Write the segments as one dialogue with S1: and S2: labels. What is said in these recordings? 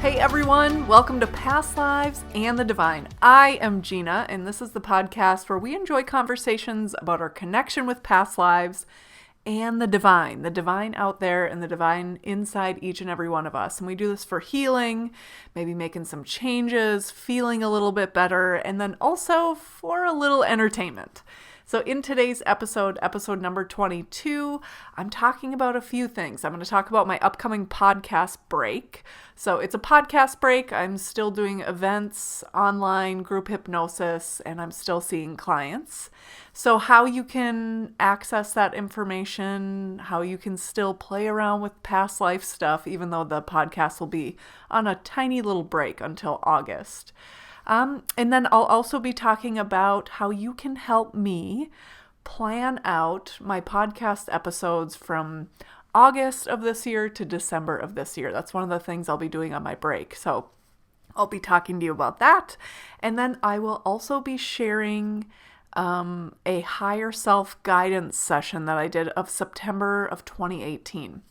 S1: Hey everyone, welcome to Past Lives and the Divine. I am Gina, and this is the podcast where we enjoy conversations about our connection with past lives and the divine out there and the divine inside each and every one of us. And we do this for healing, maybe making some changes, feeling a little bit better, and then also for a little entertainment. So in today's episode number 22, I'm talking about a few things. I'm going to talk about my upcoming podcast break. So it's a podcast break. I'm still doing events, online, group hypnosis, and I'm still seeing clients. So how you can access that information, how you can still play around with past life stuff, even though the podcast will be on a tiny little break until August. And then I'll also be talking about how you can help me plan out my podcast episodes from August of this year to December of this year. That's one of the things I'll be doing on my break. So I'll be talking to you about that. And then I will also be sharing a higher self guidance session that I did of September of 2018.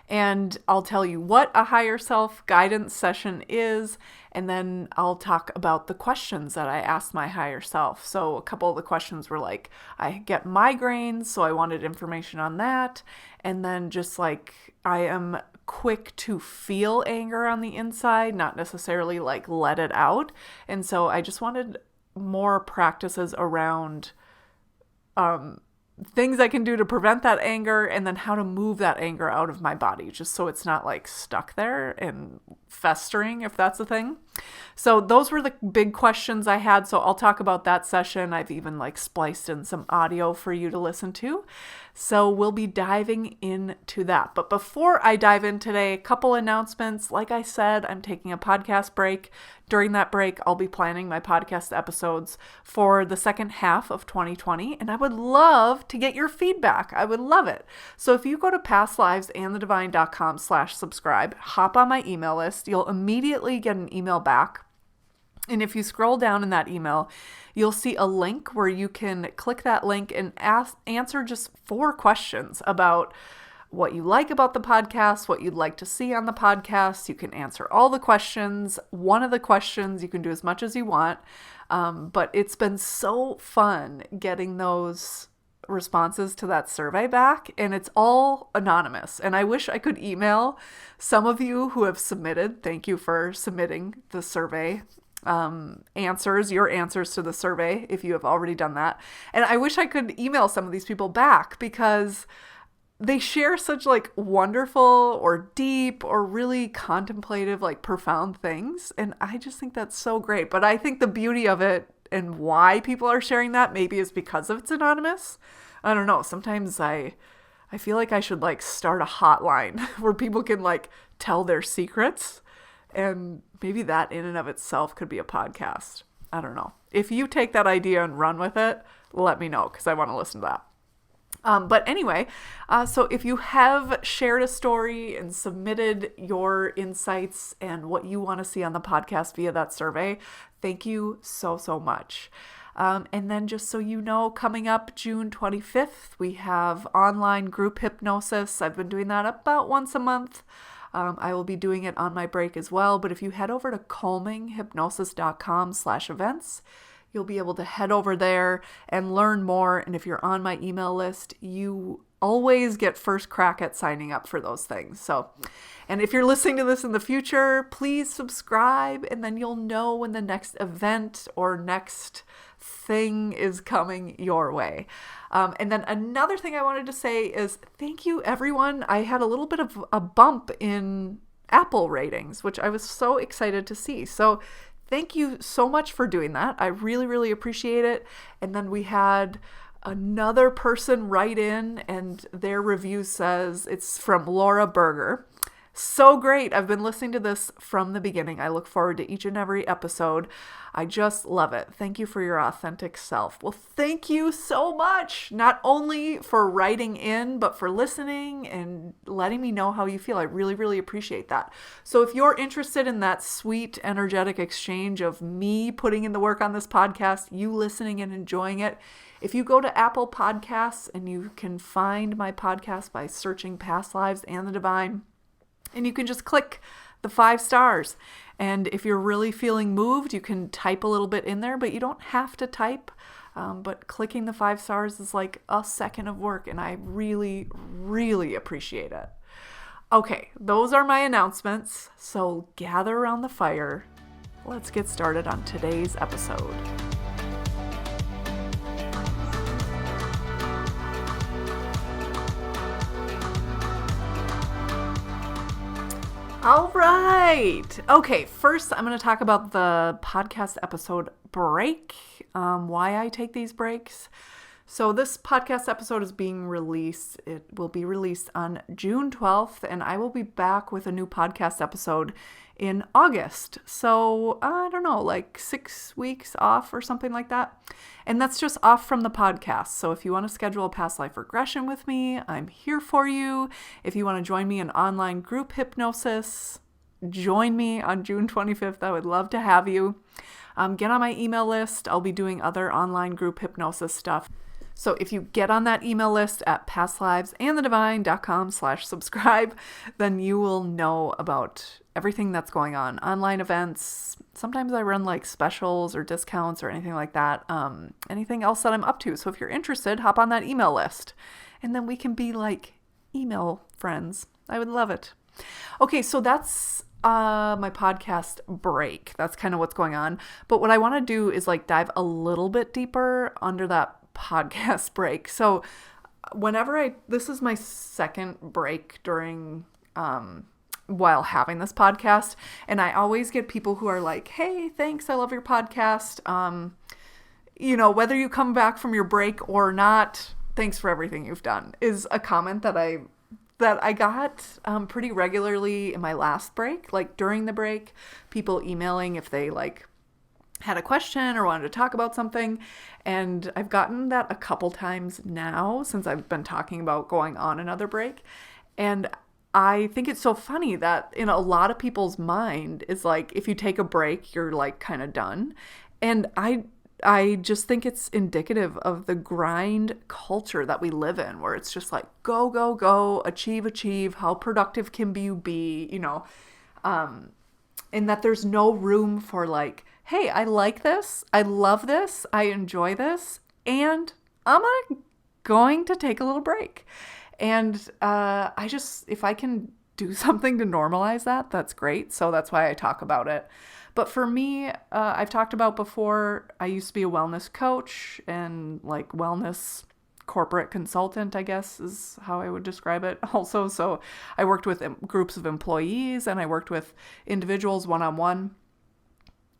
S1: And I'll tell you what a higher self guidance session is, and then I'll talk about the questions that I asked my higher self. So a couple of the questions were like, I get migraines, so I wanted information on that. And then just like, I am quick to feel anger on the inside, not necessarily like let it out. And so I just wanted more practices around things I can do to prevent that anger, and then how to move that anger out of my body, just so it's not like stuck there and festering, if that's a thing. So those were the big questions I had. So I'll talk about that session. I've even like spliced in some audio for you to listen to. So we'll be diving into that. But before I dive in today, a couple announcements. Like I said, I'm taking a podcast break. During that break, I'll be planning my podcast episodes for the second half of 2020, and I would love to get your feedback. I would love it. So if you go to pastlivesandthedivine.com/subscribe, hop on my email list, you'll immediately get an email back. And if you scroll down in that email, you'll see a link where you can click that link and answer just 4 questions about what you like about the podcast, what you'd like to see on the podcast. You can answer all the questions. One of the questions, you can do as much as you want. But it's been so fun getting those responses to that survey back, and it's all anonymous. And I wish I could email some of you who have submitted. Thank you for submitting the survey your answers to the survey, if you have already done that. And I wish I could email some of these people back, because they share such like wonderful or deep or really contemplative, like profound things. And I just think that's so great. But I think the beauty of it and why people are sharing that maybe is because of it's anonymous. I don't know. Sometimes I feel like I should like start a hotline where people can like tell their secrets, and maybe that in and of itself could be a podcast. I don't know. If you take that idea and run with it, let me know, because I want to listen to that. But anyway, so if you have shared a story and submitted your insights and what you want to see on the podcast via that survey, thank you so, so much. And then just so you know, coming up June 25th, we have online group hypnosis. I've been doing that about once a month. I will be doing it on my break as well. But if you head over to calminghypnosis.com/events, you'll be able to head over there and learn more. And if you're on my email list, you always get first crack at signing up for those things. So, and if you're listening to this in the future, please subscribe, and then you'll know when the next event or next thing is coming your way. And then another thing I wanted to say is thank you, everyone. I had a little bit of a bump in Apple ratings, which I was so excited to see. So thank you so much for doing that. I really, really appreciate it. And then we had another person write in, and their review says, it's from Laura Berger. So great. I've been listening to this from the beginning. I look forward to each and every episode. I just love it. Thank you for your authentic self. Well, thank you so much, not only for writing in, but for listening and letting me know how you feel. I really, really appreciate that. So if you're interested in that sweet, energetic exchange of me putting in the work on this podcast, you listening and enjoying it, if you go to Apple Podcasts, and you can find my podcast by searching Past Lives and the Divine, and you can just click the 5 stars. And if you're really feeling moved, you can type a little bit in there, but you don't have to type. But clicking the 5 stars is like a second of work, and I really, really appreciate it. Okay, those are my announcements. So gather around the fire. Let's get started on today's episode. All right. Okay, first I'm going to talk about the podcast episode break, why I take these breaks. So this podcast episode is being released. It will be released on June 12th, and I will be back with a new podcast episode in August. So I don't know, like 6 weeks off or something like that. And that's just off from the podcast. So if you want to schedule a past life regression with me, I'm here for you. If you want to join me in online group hypnosis, join me on June 25th. I would love to have you. Get on my email list. I'll be doing other online group hypnosis stuff. So if you get on that email list at pastlivesandthedivine.com/subscribe, then you will know about everything that's going on. Online events. Sometimes I run like specials or discounts or anything like that. Anything else that I'm up to. So if you're interested, hop on that email list. And then we can be like email friends. I would love it. Okay, so that's my podcast break. That's kind of what's going on. But what I want to do is like dive a little bit deeper under that podcast break. So this is my second break during while having this podcast, and I always get people who are like, hey, thanks, I love your podcast. Whether you come back from your break or not, thanks for everything you've done, is a comment that I got pretty regularly in my last break. Like during the break, people emailing if they like had a question or wanted to talk about something. And I've gotten that a couple times now since I've been talking about going on another break. And I think it's so funny that in a lot of people's mind is like, if you take a break, you're like kind of done. And I just think it's indicative of the grind culture that we live in, where it's just like, go, go, go, achieve, how productive can you be, and that there's no room for like, hey, I like this, I love this, I enjoy this, and I'm going to take a little break. And if I can do something to normalize that, that's great. So that's why I talk about it. But for me, I've talked about before, I used to be a wellness coach and like wellness corporate consultant, I guess is how I would describe it also. So I worked with groups of employees and I worked with individuals one-on-one.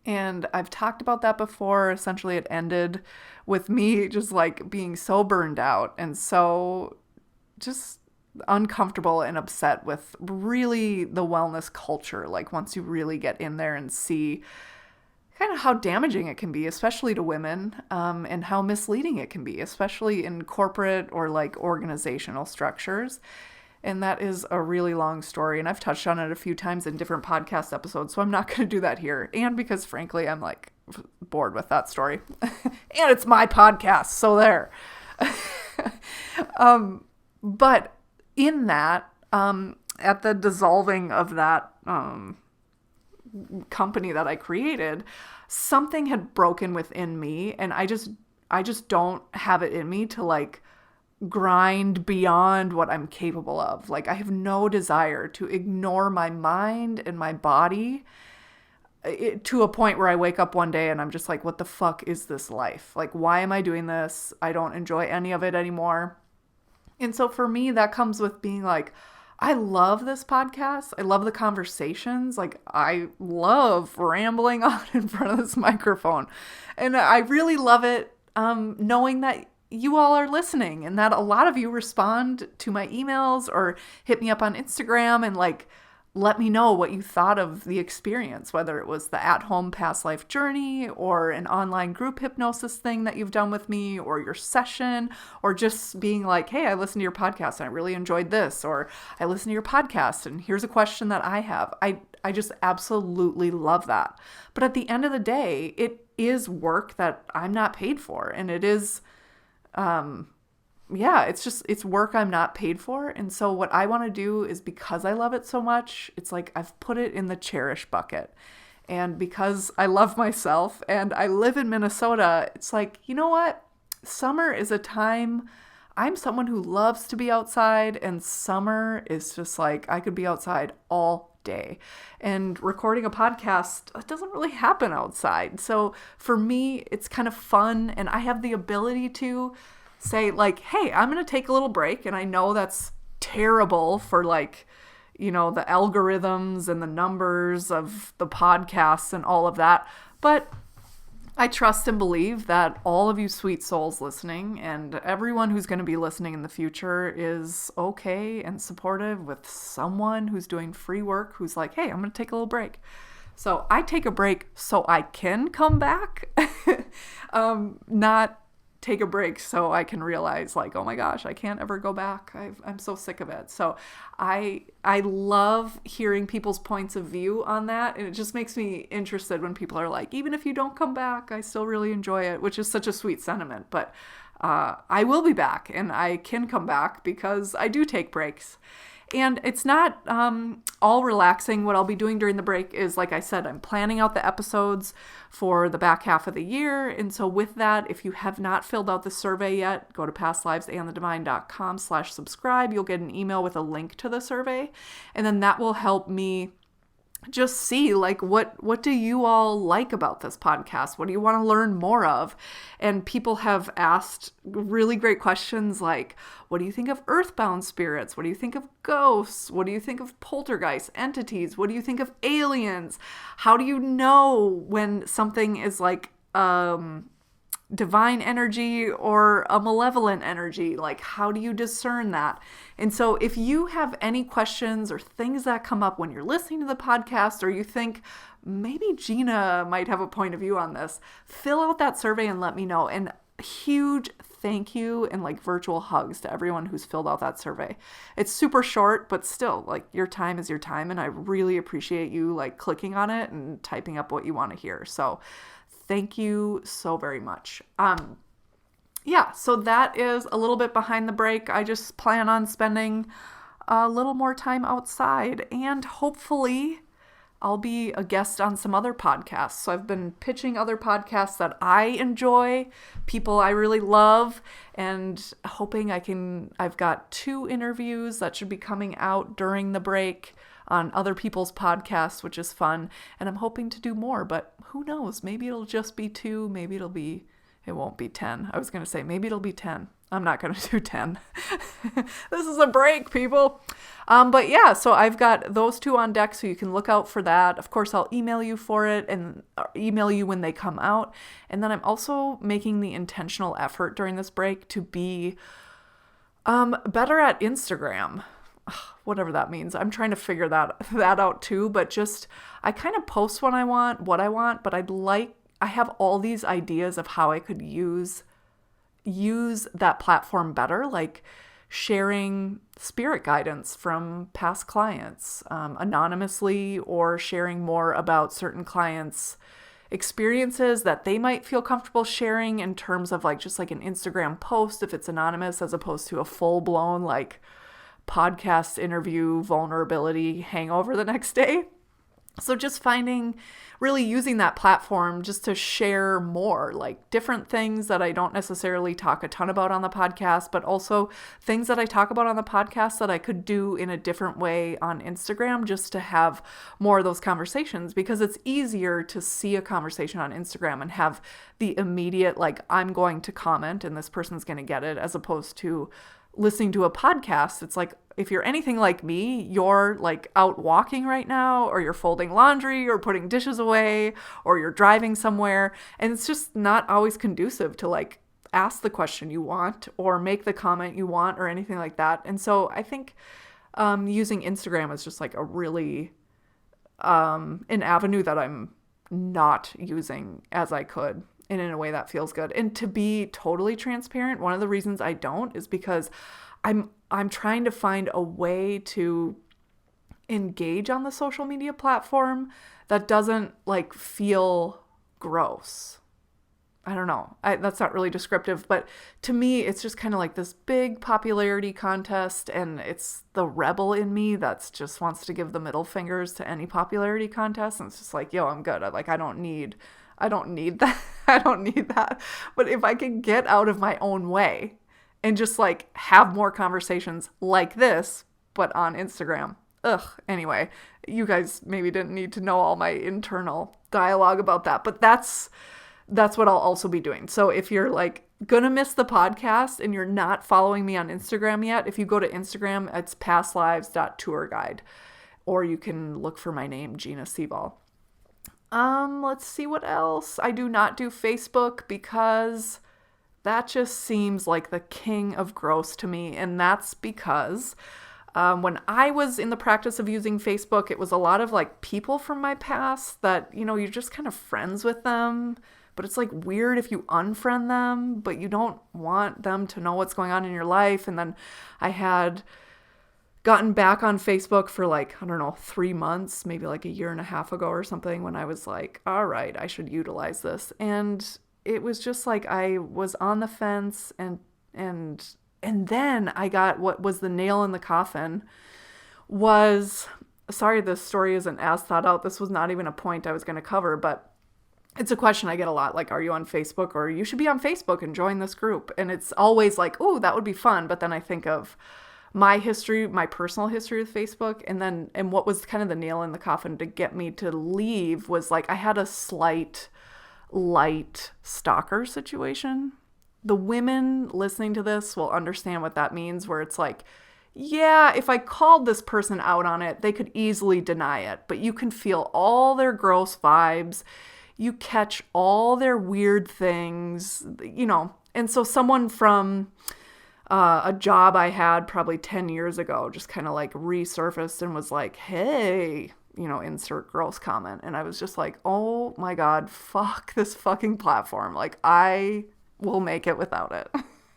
S1: And I've talked about that before. Essentially, it ended with me just like being so burned out and so just uncomfortable and upset with really the wellness culture. Like once you really get in there and see kind of how damaging it can be, especially to women, and how misleading it can be, especially in corporate or like organizational structures. And that is a really long story. And I've touched on it a few times in different podcast episodes. So I'm not going to do that here. And because frankly, I'm like bored with that story. And it's my podcast. So there. But in that, at the dissolving of that company that I created, something had broken within me. And I just don't have it in me to like grind beyond what I'm capable of. Like I have no desire to ignore my mind and my body to a point where I wake up one day and I'm just like, what the fuck is this life? Like, why am I doing this? I don't enjoy any of it anymore. And so for me, that comes with being like, I love this podcast. I love the conversations. Like I love rambling on in front of this microphone. And I really love it knowing that you all are listening and that a lot of you respond to my emails or hit me up on Instagram and like let me know what you thought of the experience, whether it was the at-home past life journey or an online group hypnosis thing that you've done with me or your session, or just being like, hey, I listened to your podcast and I really enjoyed this, or I listened to your podcast and here's a question that I have. I just absolutely love that. But at the end of the day, it is work that I'm not paid for. And it is yeah, it's work I'm not paid for. And so what I want to do is, because I love it so much, it's like I've put it in the cherish bucket. And because I love myself and I live in Minnesota, it's like, you know what? Summer is a time. I'm someone who loves to be outside, and summer is just like I could be outside all day. And recording a podcast, it doesn't really happen outside. So for me, it's kind of fun, and I have the ability to say like, hey, I'm going to take a little break. And I know that's terrible for like, you know, the algorithms and the numbers of the podcasts and all of that. But I trust and believe that all of you sweet souls listening, and everyone who's going to be listening in the future, is okay and supportive with someone who's doing free work, who's like, hey, I'm going to take a little break. So I take a break so I can come back, not take a break so I can realize like, oh my gosh, I can't ever go back. I'm so sick of it. So I love hearing people's points of view on that. And it just makes me interested when people are like, even if you don't come back, I still really enjoy it, which is such a sweet sentiment. But I will be back, and I can come back because I do take breaks. And it's not all relaxing. What I'll be doing during the break is, like I said, I'm planning out the episodes for the back half of the year. And so with that, if you have not filled out the survey yet, go to pastlivesandthedivine.com/subscribe. You'll get an email with a link to the survey. And then that will help me just see like what do you all like about this podcast? What do you want to learn more of? And people have asked really great questions like, what do you think of earthbound spirits? What do you think of ghosts? What do you think of poltergeist entities? What do you think of aliens? How do you know when something is like divine energy or a malevolent energy? Like, how do you discern that? And so if you have any questions or things that come up when you're listening to the podcast, or you think maybe Gina might have a point of view on this, fill out that survey and let me know. And huge thank you and like virtual hugs to everyone who's filled out that survey. It's super short, but still, like, your time is your time, and I really appreciate you like clicking on it and typing up what you want to hear. So thank you so very much. Yeah, so that is a little bit behind the break. I just plan on spending a little more time outside, and hopefully I'll be a guest on some other podcasts. So I've been pitching other podcasts that I enjoy, people I really love, and hoping I've got 2 interviews that should be coming out during the break on other people's podcasts, which is fun. And I'm hoping to do more, but who knows? Maybe it'll just be 2. Maybe it won't be 10. I was going to say, maybe it'll be 10. I'm not going to do 10. This is a break, people. But yeah, so I've got those 2 on deck, so you can look out for that. Of course, I'll email you for it and email you when they come out. And then I'm also making the intentional effort during this break to be better at Instagram. Whatever that means. I'm trying to figure that out too, but just, I kind of post what I want, but I have all these ideas of how I could use that platform better, like sharing spirit guidance from past clients anonymously, or sharing more about certain clients' experiences that they might feel comfortable sharing in terms of like just like an Instagram post if it's anonymous, as opposed to a full-blown like podcast interview vulnerability hangover the next day. So just really using that platform just to share more, like different things that I don't necessarily talk a ton about on the podcast, but also things that I talk about on the podcast that I could do in a different way on Instagram, just to have more of those conversations, because it's easier to see a conversation on Instagram and have the immediate, like, I'm going to comment and this person's going to get it, as opposed to listening to a podcast. It's like, if you're anything like me, you're like out walking right now, or you're folding laundry or putting dishes away, or you're driving somewhere, and it's just not always conducive to like ask the question you want or make the comment you want or anything like that. And so I think using Instagram is just like a really an avenue that I'm not using as I could, and in a way that feels good. And to be totally transparent, one of the reasons I don't is because I'm trying to find a way to engage on the social media platform that doesn't like feel gross. I don't know. That's not really descriptive, but to me, it's just kind of like this big popularity contest, and it's the rebel in me that's just wants to give the middle fingers to any popularity contest, and it's just like, yo, I'm good. I don't need that. I don't need that. But if I can get out of my own way and just like have more conversations like this, but on Instagram. Anyway, you guys maybe didn't need to know all my internal dialogue about that, but that's what I'll also be doing. So if you're like gonna miss the podcast and you're not following me on Instagram yet, if you go to Instagram, it's pastlives.tourguide, or you can look for my name, Gina Seaball. Let's see what else. I do not do Facebook because that just seems like the king of gross to me. And that's because when I was in the practice of using Facebook, it was a lot of like people from my past that, you're just kind of friends with them. But it's like weird if you unfriend them, but you don't want them to know what's going on in your life. And then I had gotten back on Facebook for like, I don't know, 3 months, maybe like a year and a half ago or something, when I was like, all right, I should utilize this. And it was just like I was on the fence, and then I got what was the nail in the coffin was, sorry, this story isn't as thought out. This was not even a point I was going to cover, but it's a question I get a lot, like, are you on Facebook? Or you should be on Facebook and join this group. And it's always like, oh, that would be fun. But then I think of my history, my personal history with Facebook. And what was kind of the nail in the coffin to get me to leave was like, I had a light stalker situation. The women listening to this will understand what that means, where it's like, yeah, if I called this person out on it, they could easily deny it. But you can feel all their gross vibes. You catch all their weird things, And so someone from a job I had probably 10 years ago just kind of like resurfaced and was like, hey, insert gross comment. And I was just like, oh my God, fuck this fucking platform. Like, I will make it without it.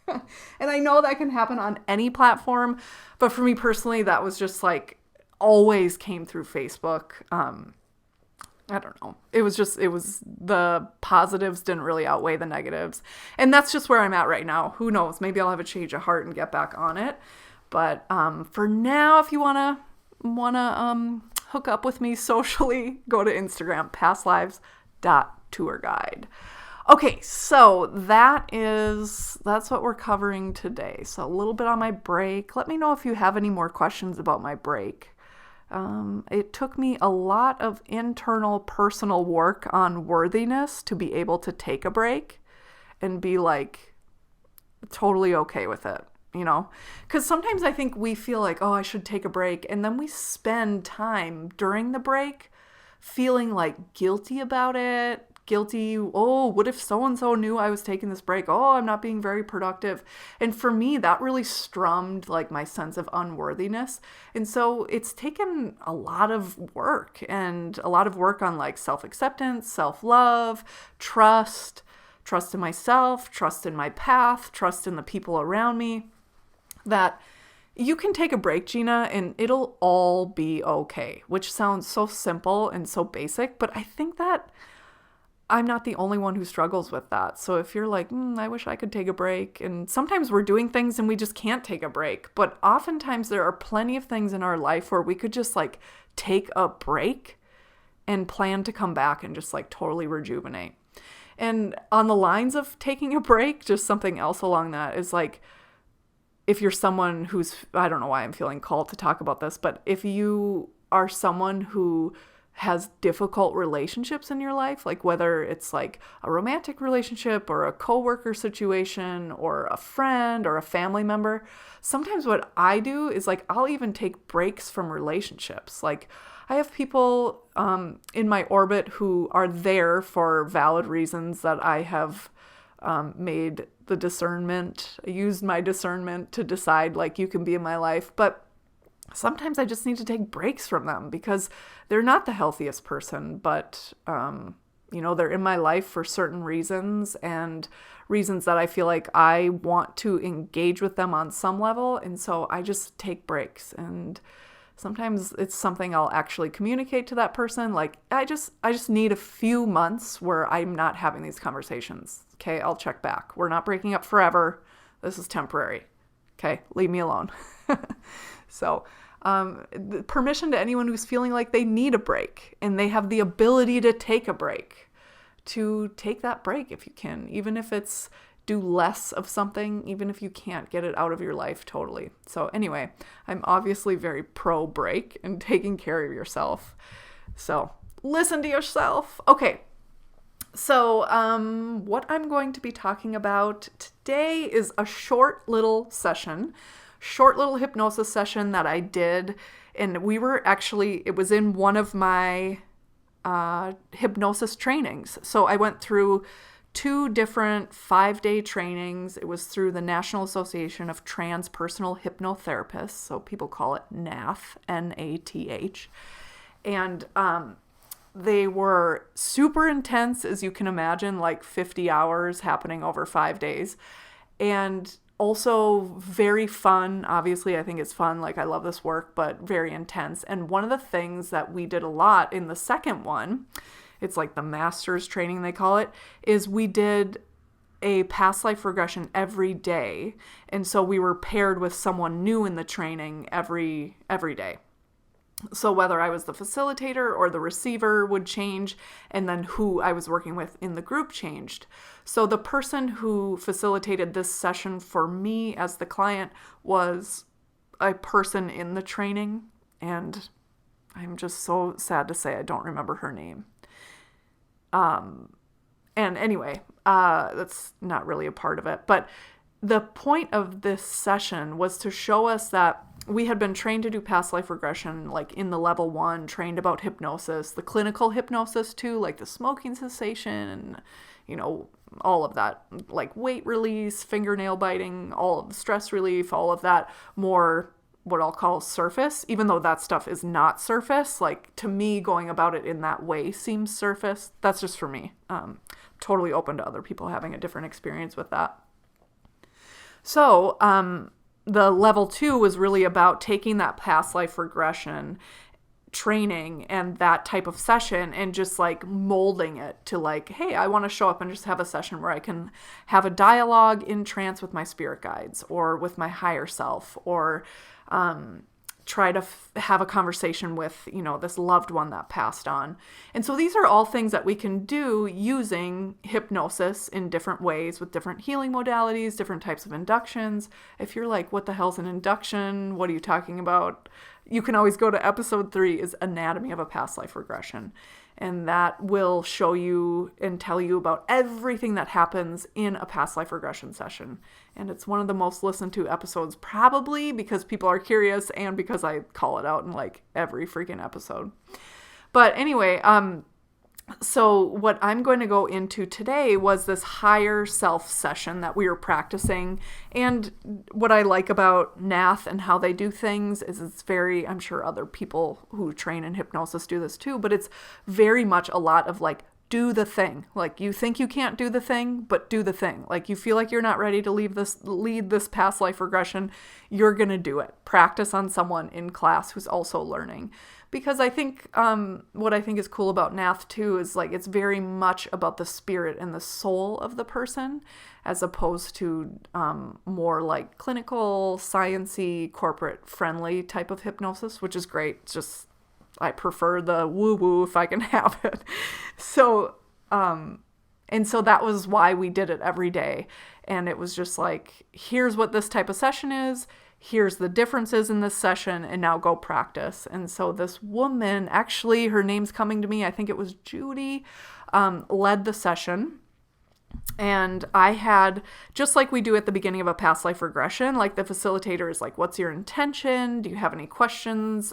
S1: And I know that can happen on any platform, but for me personally, that was just like always came through Facebook. I don't know. It was the positives didn't really outweigh the negatives. And that's just where I'm at right now. Who knows? Maybe I'll have a change of heart and get back on it. But for now, if you want to hook up with me socially, go to Instagram, pastlives.tourguide. Okay, so that's what we're covering today. So a little bit on my break. Let me know if you have any more questions about my break. It took me a lot of internal personal work on worthiness to be able to take a break and be like totally okay with it, because sometimes I think we feel like, oh, I should take a break. And then we spend time during the break feeling like guilty about it. Oh, what if so-and-so knew I was taking this break? Oh, I'm not being very productive. And for me, that really strummed like my sense of unworthiness. And so it's taken a lot of work on like self-acceptance, self-love, trust in myself, trust in my path, trust in the people around me, that you can take a break, Gina, and it'll all be okay, which sounds so simple and so basic, but I think that I'm not the only one who struggles with that. So if you're like, I wish I could take a break, and sometimes we're doing things and we just can't take a break, but oftentimes there are plenty of things in our life where we could just like take a break and plan to come back and just like totally rejuvenate. And on the lines of taking a break, just something else along that is like, if you're someone who's, I don't know why I'm feeling called to talk about this, but if you are someone who has difficult relationships in your life, like whether it's like a romantic relationship or a coworker situation or a friend or a family member, sometimes what I do is like, I'll even take breaks from relationships. Like I have people in my orbit who are there for valid reasons that I have made the discernment, used my discernment to decide like you can be in my life. But sometimes I just need to take breaks from them because they're not the healthiest person, but, they're in my life for certain reasons and reasons that I feel like I want to engage with them on some level. And so I just take breaks. And Sometimes it's something I'll actually communicate to that person. Like, I just need a few months where I'm not having these conversations. Okay, I'll check back. We're not breaking up forever. This is temporary. Okay, leave me alone. So, permission to anyone who's feeling like they need a break and they have the ability to take a break, to take that break if you can, even if it's do less of something, even if you can't get it out of your life totally. So anyway, I'm obviously very pro break and taking care of yourself. So listen to yourself. Okay. So what I'm going to be talking about today is a short little hypnosis session that I did. And it was in one of my hypnosis trainings. So I went through 2 different 5-day trainings. It was through the National Association of Transpersonal Hypnotherapists. So people call it NATH, N-A-T-H. And they were super intense, as you can imagine, like 50 hours happening over 5 days. And also very fun. Obviously, I think it's fun. Like, I love this work, but very intense. And one of the things that we did a lot in the second one, it's like the master's training, they call it, is we did a past life regression every day. And so we were paired with someone new in the training every day. So whether I was the facilitator or the receiver would change, and then who I was working with in the group changed. So the person who facilitated this session for me as the client was a person in the training, and I'm just so sad to say I don't remember her name. And anyway, that's not really a part of it. But the point of this session was to show us that we had been trained to do past life regression, like in the level 1, trained about hypnosis, the clinical hypnosis too, like the smoking cessation and, all of that, like weight release, fingernail biting, all of the stress relief, all of that more what I'll call surface, even though that stuff is not surface. Like, to me, going about it in that way seems surface. That's just for me. Totally open to other people having a different experience with that. So, the level 2 was really about taking that past life regression training and that type of session and just like molding it to like, hey, I want to show up and just have a session where I can have a dialogue in trance with my spirit guides or with my higher self, or try to have a conversation with, this loved one that passed on. And so these are all things that we can do using hypnosis in different ways with different healing modalities, different types of inductions. If you're like, what the hell's an induction? What are you talking about? You can always go to episode 3 is Anatomy of a Past Life Regression. And that will show you and tell you about everything that happens in a past life regression session. And it's one of the most listened to episodes, probably because people are curious and because I call it out in like every freaking episode. But anyway, so what I'm going to go into today was this higher self session that we were practicing. And what I like about NATH and how they do things is it's very, I'm sure other people who train in hypnosis do this too, but it's very much a lot of like, do the thing. Like, you think you can't do the thing, but do the thing. Like, you feel like you're not ready to lead this past life regression, you're going to do it. Practice on someone in class who's also learning. Because I think what I think is cool about NATH too is like it's very much about the spirit and the soul of the person, as opposed to more like clinical, sciencey, corporate friendly type of hypnosis, which is great. It's just I prefer the woo-woo if I can have it. So and so that was why we did it every day. And it was just like, here's what this type of session is. Here's the differences in this session, and now go practice. And so this woman, actually, her name's coming to me, I think it was Judy, led the session. And I had, just like we do at the beginning of a past life regression, like the facilitator is like, what's your intention? Do you have any questions,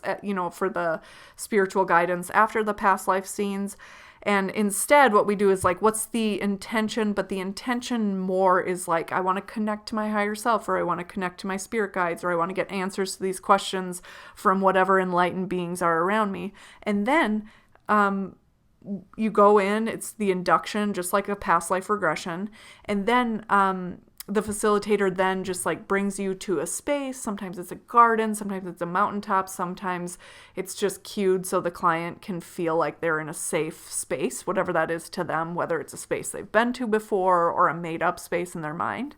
S1: for the spiritual guidance after the past life scenes? And instead, what we do is like, what's the intention? But the intention more is like, I want to connect to my higher self, or I want to connect to my spirit guides, or I want to get answers to these questions from whatever enlightened beings are around me. And then you go in, it's the induction, just like a past life regression. And then the facilitator then just like brings you to a space. Sometimes it's a garden, sometimes it's a mountaintop, sometimes it's just cued so the client can feel like they're in a safe space, whatever that is to them, whether it's a space they've been to before or a made up space in their mind.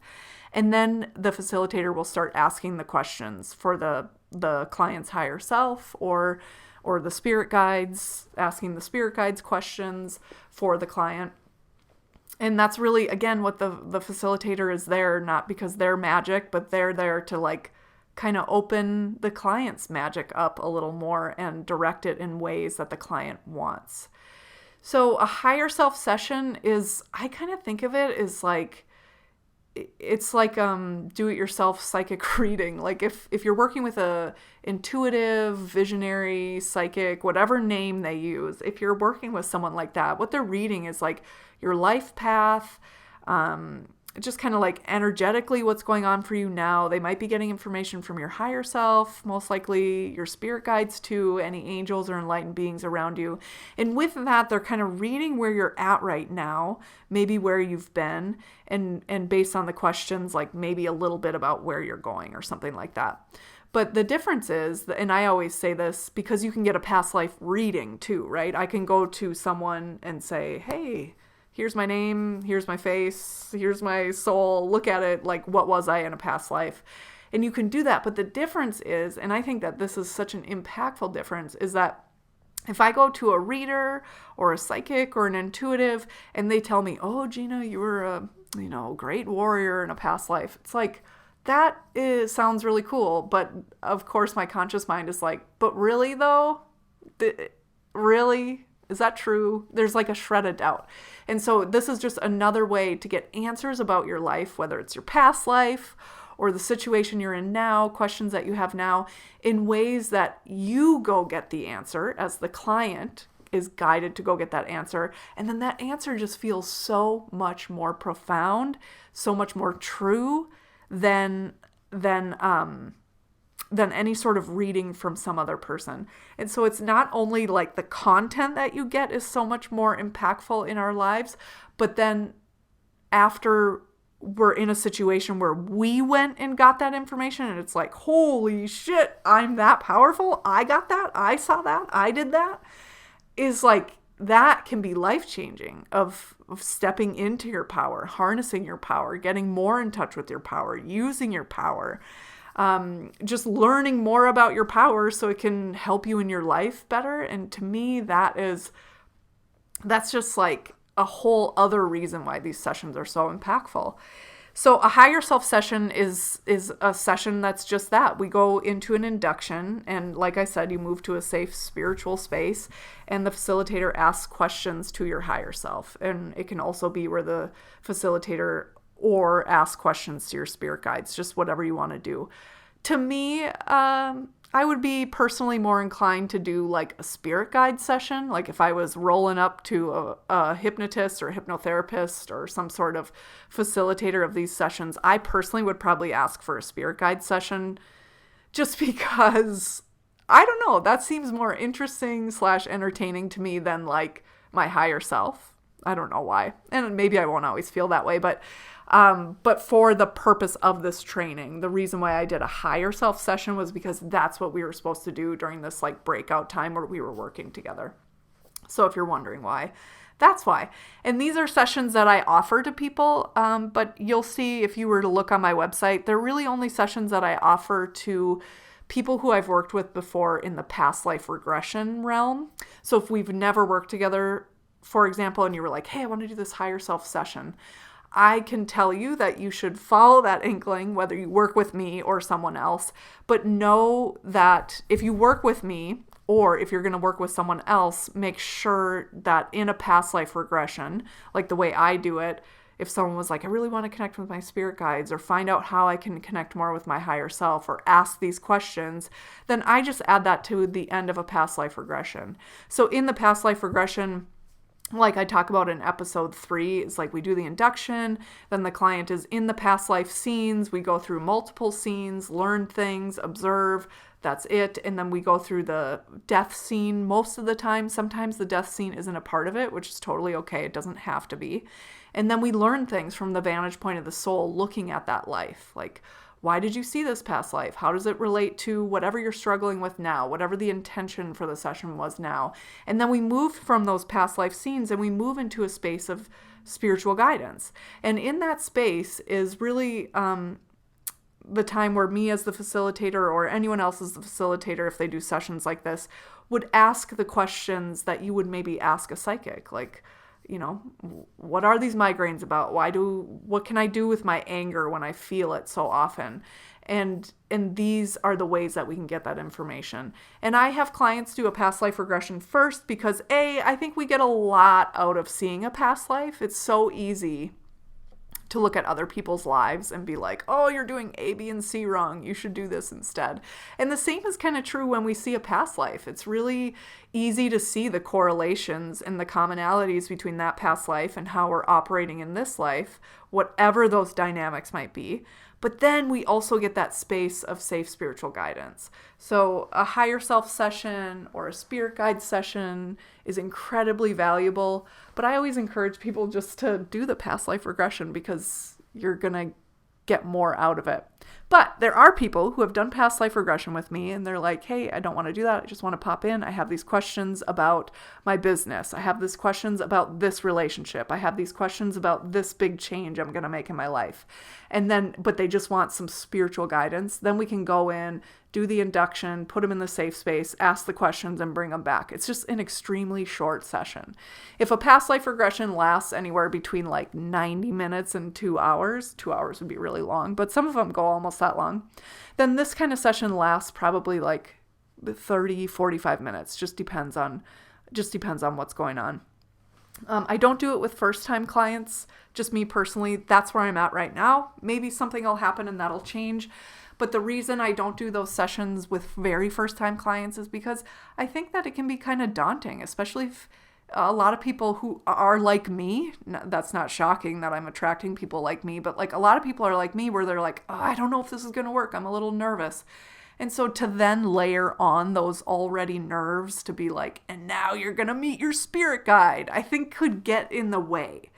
S1: And then the facilitator will start asking the questions for the client's higher self or the spirit guides, asking the spirit guides questions for the client. And that's really, again, what the facilitator is there, not because they're magic, but they're there to like kind of open the client's magic up a little more and direct it in ways that the client wants. So a higher self session is, I kind of think of it as like, it's like do-it-yourself psychic reading. Like if you're working with a intuitive, visionary, psychic, whatever name they use, if you're working with someone like that, what they're reading is like your life path, just kind of like energetically what's going on for you now. They might be getting information from your higher self, most likely your spirit guides too, any angels or enlightened beings around you. And with that, they're kind of reading where you're at right now, maybe where you've been, and based on the questions, like maybe a little bit about where you're going or something like that. But the difference is, and I always say this, because you can get a past life reading too, right? I can go to someone and say, hey, here's my name, here's my face, here's my soul, look at it, like what was I in a past life? And you can do that. But the difference is, and I think that this is such an impactful difference, is that if I go to a reader or a psychic or an intuitive and they tell me, oh, Gina, you were a great warrior in a past life, it's like, sounds really cool. But of course, my conscious mind is like, but really though? Really? Is that true? There's like a shred of doubt. And so this is just another way to get answers about your life, whether it's your past life or the situation you're in now, questions that you have now, in ways that you go get the answer as the client is guided to go get that answer. And then that answer just feels so much more profound, so much more true than any sort of reading from some other person. And so it's not only like the content that you get is so much more impactful in our lives, but then after we're in a situation where we went and got that information and it's like, holy shit, I'm that powerful. I got that. I saw that. I did that. Is like, that can be life-changing of stepping into your power, harnessing your power, getting more in touch with your power, using your power. Just learning more about your power so it can help you in your life better. And to me, that's just like a whole other reason why these sessions are so impactful. So a higher self session is a session that's just that. We go into an induction, and like I said, you move to a safe spiritual space, and the facilitator asks questions to your higher self. And it can also be where the facilitator or ask questions to your spirit guides, just whatever you want to do. To me, I would be personally more inclined to do like a spirit guide session. Like if I was rolling up to a hypnotist or a hypnotherapist or some sort of facilitator of these sessions, I personally would probably ask for a spirit guide session just because, I don't know, that seems more interesting / entertaining to me than like my higher self. I don't know why. And maybe I won't always feel that way, but for the purpose of this training, the reason why I did a higher self session was because that's what we were supposed to do during this like breakout time where we were working together. So if you're wondering why, that's why. And these are sessions that I offer to people, but you'll see if you were to look on my website, they're really only sessions that I offer to people who I've worked with before in the past life regression realm. So if we've never worked together, for example, and you were like, hey, I want to do this higher self session, I can tell you that you should follow that inkling, whether you work with me or someone else, but know that if you work with me or if you're going to work with someone else, make sure that in a past life regression, like the way I do it, if someone was like, I really want to connect with my spirit guides or find out how I can connect more with my higher self or ask these questions, then I just add that to the end of a past life regression. So in the past life regression, like I talk about in episode 3, it's like we do the induction, then the client is in the past life scenes, we go through multiple scenes, learn things, observe, that's it, and then we go through the death scene most of the time. Sometimes the death scene isn't a part of it, which is totally okay, it doesn't have to be. And then we learn things from the vantage point of the soul looking at that life, like, why did you see this past life? How does it relate to whatever you're struggling with now, whatever the intention for the session was now? And then we move from those past life scenes and we move into a space of spiritual guidance. And in that space is really the time where me as the facilitator or anyone else as the facilitator, if they do sessions like this, would ask the questions that you would maybe ask a psychic, like, what are these migraines about? What can I do with my anger when I feel it so often? And these are the ways that we can get that information. And I have clients do a past life regression first because I think we get a lot out of seeing a past life. It's so easy to look at other people's lives and be like, oh, you're doing A, B, and C wrong. You should do this instead. And the same is kind of true when we see a past life. It's really easy to see the correlations and the commonalities between that past life and how we're operating in this life, whatever those dynamics might be. But then we also get that space of safe spiritual guidance. So a higher self session or a spirit guide session is incredibly valuable. But I always encourage people just to do the past life regression because you're going to get more out of it. But there are people who have done past life regression with me and they're like, hey, I don't want to do that. I just want to pop in. I have these questions about my business. I have these questions about this relationship. I have these questions about this big change I'm going to make in my life. But they just want some spiritual guidance. Then we can go in, do the induction, put them in the safe space, ask the questions, and bring them back. It's just an extremely short session. If a past life regression lasts anywhere between like 90 minutes and 2 hours, 2 hours would be really long, but some of them go almost that long, then this kind of session lasts probably like 30, 45 minutes. Just depends on what's going on. I don't do it with first-time clients, just me personally. That's where I'm at right now. Maybe something will happen and that'll change. But the reason I don't do those sessions with very first-time clients is because I think that it can be kind of daunting, especially if a lot of people who are like me, that's not shocking that I'm attracting people like me, but like a lot of people are like me where they're like, oh, I don't know if this is going to work. I'm a little nervous. And so to then layer on those already nerves to be like, and now you're going to meet your spirit guide, I think could get in the way.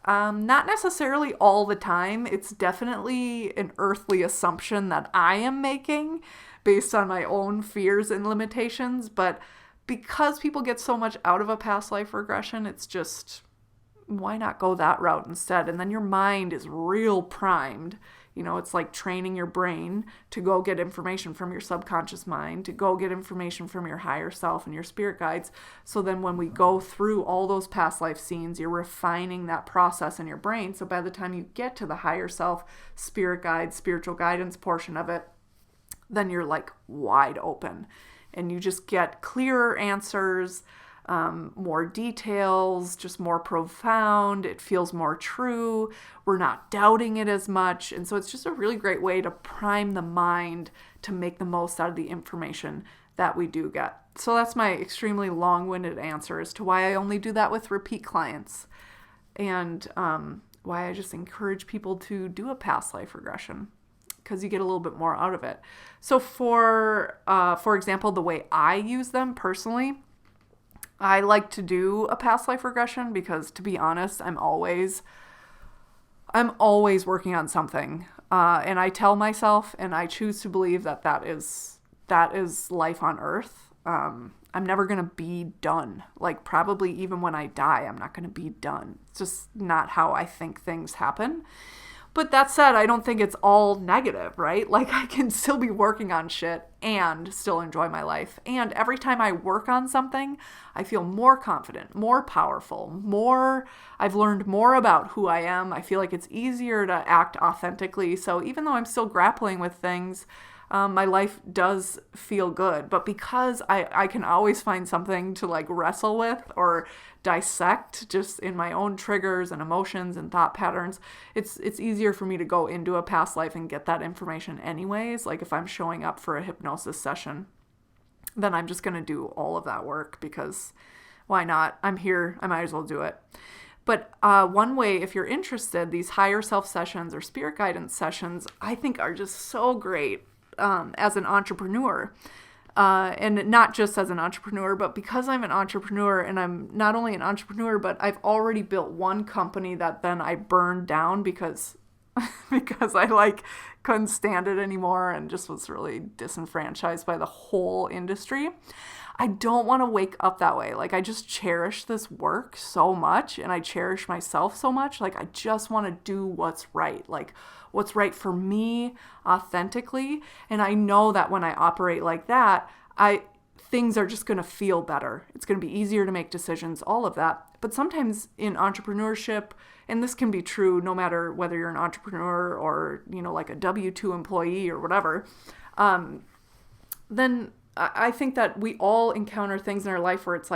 S1: Not necessarily all the time. It's definitely an earthly assumption that I am making based on my own fears and limitations. But because people get so much out of a past life regression, it's just, why not go that route instead? And then your mind is real primed. It's like training your brain to go get information from your subconscious mind, to go get information from your higher self and your spirit guides. So then when we go through all those past life scenes, you're refining that process in your brain. So by the time you get to the higher self, spirit guide, spiritual guidance portion of it, then you're like wide open and you just get clearer answers, more details, just more profound. It feels more true. We're not doubting it as much. And so it's just a really great way to prime the mind to make the most out of the information that we do get. So that's my extremely long-winded answer as to why I only do that with repeat clients and why I just encourage people to do a past life regression because you get a little bit more out of it. So for example, the way I use them personally, I like to do a past life regression because, to be honest, I'm always working on something. And I tell myself, and I choose to believe that is life on earth. I'm never going to be done. Like probably even when I die, I'm not going to be done. It's just not how I think things happen. But that said, I don't think it's all negative, right? Like I can still be working on shit and still enjoy my life. And every time I work on something, I feel more confident, more powerful, I've learned more about who I am. I feel like it's easier to act authentically. So even though I'm still grappling with things, my life does feel good. But because I can always find something to like wrestle with or dissect just in my own triggers and emotions and thought patterns, it's easier for me to go into a past life and get that information anyways. Like if I'm showing up for a hypnosis session, then I'm just going to do all of that work because why not? I'm here. I might as well do it. But one way, if you're interested, these higher self sessions or spirit guidance sessions, I think are just so great as an entrepreneur. And not just as an entrepreneur, but because I'm an entrepreneur, and I'm not only an entrepreneur, but I've already built one company that then I burned down because I couldn't stand it anymore and just was really disenfranchised by the whole industry. I don't want to wake up that way. I just cherish this work so much, and I cherish myself so much. I just want to do what's right. What's right for me authentically. And I know that when I operate like that, things are just going to feel better. It's going to be easier to make decisions, all of that. But sometimes in entrepreneurship, and this can be true no matter whether you're an entrepreneur or, a W-2 employee or whatever, then I think that we all encounter things in our life where it's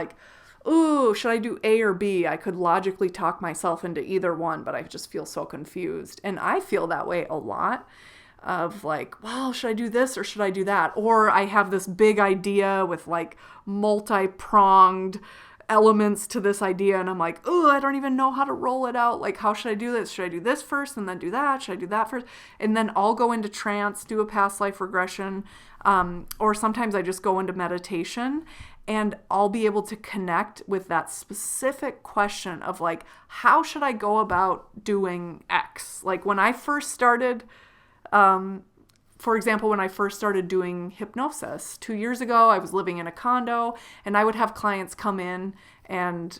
S1: ooh, should I do A or B? I could logically talk myself into either one, but I just feel so confused. And I feel that way a lot of well, should I do this or should I do that? Or I have this big idea with multi-pronged elements to this idea, and I'm oh, I don't even know how to roll it out. How should I do this? Should I do this first and then do that? Should I do that first? And then I'll go into trance, do a past life regression, or sometimes I just go into meditation, and I'll be able to connect with that specific question of how should I go about doing X? When I first started, for example, when I first started doing hypnosis 2 years ago, I was living in a condo, and I would have clients come in, and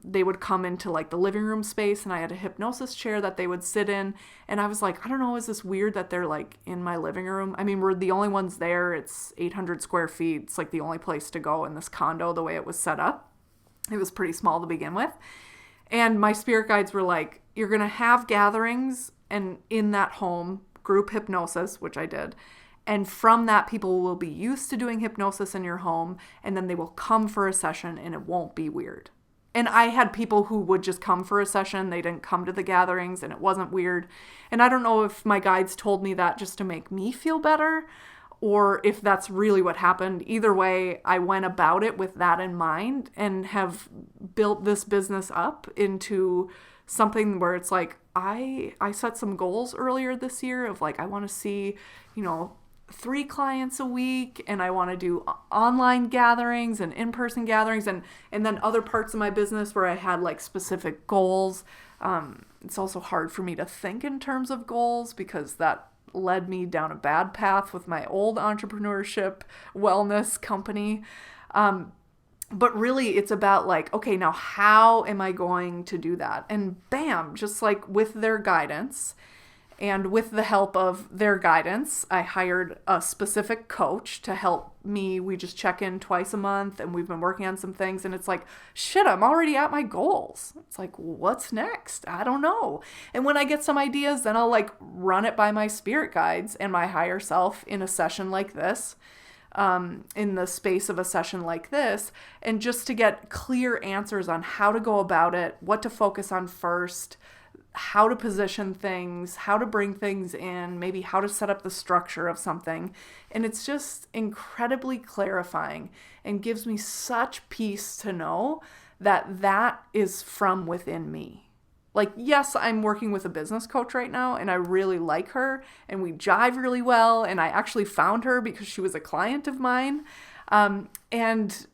S1: they would come into the living room space, and I had a hypnosis chair that they would sit in, and I was I don't know, is this weird that they're in my living room? I mean, we're the only ones there. It's 800 square feet. It's the only place to go in this condo, the way it was set up. It was pretty small to begin with. And my spirit guides were you're going to have gatherings and in that home, group hypnosis, which I did. And from that, people will be used to doing hypnosis in your home, and then they will come for a session, and it won't be weird. And I had people who would just come for a session. They didn't come to the gatherings, and it wasn't weird. And I don't know if my guides told me that just to make me feel better, or if that's really what happened. Either way, I went about it with that in mind and have built this business up into something where it's I set some goals earlier this year of I want to see, 3 clients a week, and I want to do online gatherings and in-person gatherings, and then other parts of my business where I had specific goals. It's also hard for me to think in terms of goals because that led me down a bad path with my old entrepreneurship wellness company. But really, it's about okay, now how am I going to do that? And bam, just with their guidance and with the help of their guidance, I hired a specific coach to help me. We just check in twice a month, and we've been working on some things, and it's shit, I'm already at my goals. It's what's next? I don't know. And when I get some ideas, then I'll run it by my spirit guides and my higher self in a session like this. In the space of a session like this, and just to get clear answers on how to go about it, what to focus on first, how to position things, how to bring things in, maybe how to set up the structure of something. And it's just incredibly clarifying and gives me such peace to know that that is from within me. Yes, I'm working with a business coach right now, and I really like her, and we jive really well, and I actually found her because she was a client of mine. And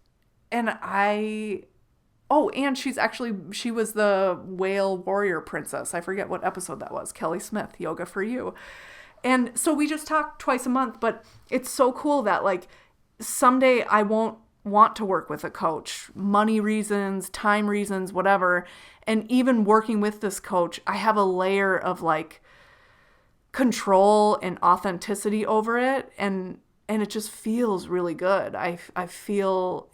S1: she was the whale warrior princess. I forget what episode that was. Kelly Smith, Yoga for You. And so we just talk twice a month, but it's so cool that someday I won't want to work with a coach, money reasons, time reasons, whatever. And even working with this coach, I have a layer of control and authenticity over it. And it just feels really good. I feel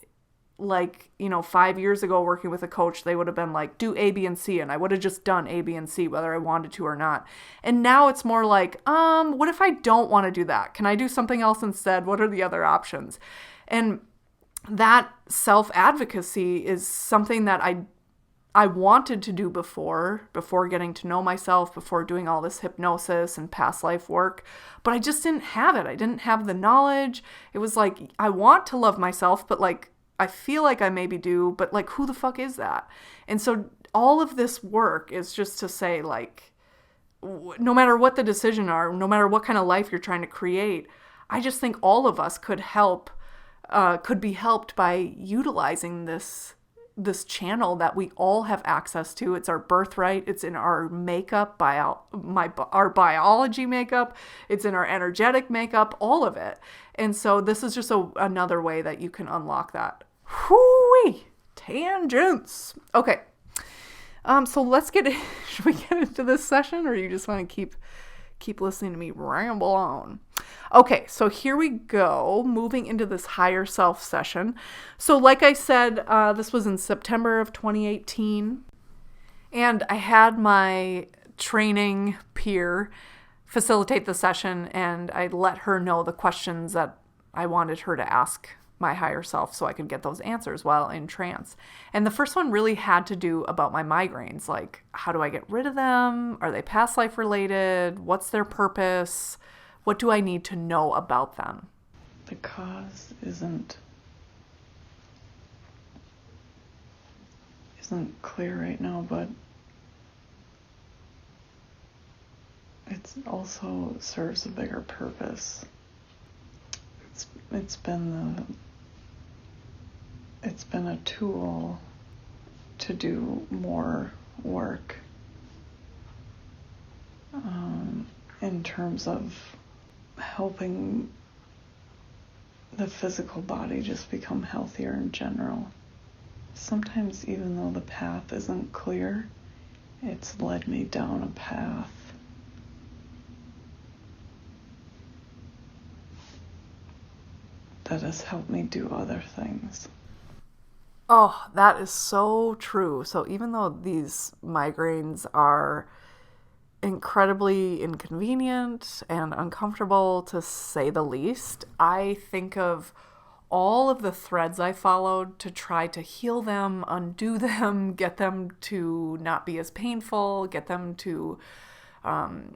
S1: 5 years ago working with a coach, they would have been do A, B, and C. And I would have just done A, B, and C, whether I wanted to or not. And now it's more what if I don't want to do that? Can I do something else instead? What are the other options? And that self-advocacy is something that I wanted to do before getting to know myself, before doing all this hypnosis and past life work, but I just didn't have it. I didn't have the knowledge. It was I want to love myself, but I feel like I maybe do, but like, who the fuck is that? And so all of this work is just to say, like, no matter what the decision are, no matter what kind of life you're trying to create, I just think all of us could be helped by utilizing this channel that we all have access to. It's our birthright. It's in our makeup, our biology makeup. It's in our energetic makeup, all of it. And so this is just another way that you can unlock that. Whoo-wee! Tangents. Okay. So let's should we get into this session, or you just want to keep listening to me ramble on? Okay, so here we go, moving into this higher self session. So like I said, this was in September of 2018, and I had my training peer facilitate the session, and I let her know the questions that I wanted her to ask my higher self so I could get those answers while in trance. And the first one really had to do about my migraines. Like, how do I get rid of them? Are they past life related? What's their purpose? What do I need to know about them?
S2: The cause isn't clear right now, but it also serves a bigger purpose. It's been a tool to do more work in terms of helping the physical body just become healthier in general. Sometimes, even though the path isn't clear, it's led me down a path that has helped me do other things.
S1: Oh, that is so true. So even though these migraines are incredibly inconvenient and uncomfortable, to say the least, I think of all of the threads I followed to try to heal them, undo them, get them to not be as painful, get them to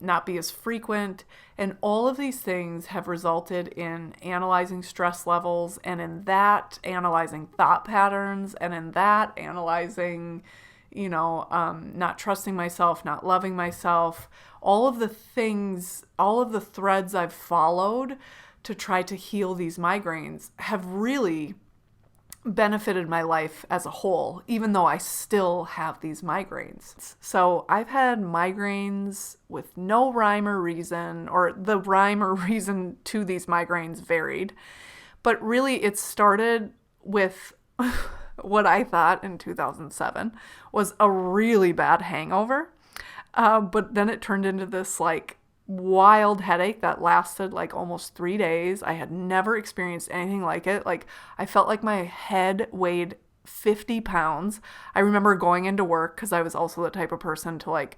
S1: not be as frequent. And all of these things have resulted in analyzing stress levels, and in that analyzing thought patterns, and in that analyzing, not trusting myself, not loving myself, all of the threads I've followed to try to heal these migraines have really benefited my life as a whole, even though I still have these migraines. So I've had migraines with no rhyme or reason, or the rhyme or reason to these migraines varied. But really it started with what I thought in 2007 was a really bad hangover. But then it turned into this like wild headache that lasted like almost 3 days. I had never experienced anything like it. Like, I felt like my head weighed 50 pounds. I remember going into work, because I was also the type of person to like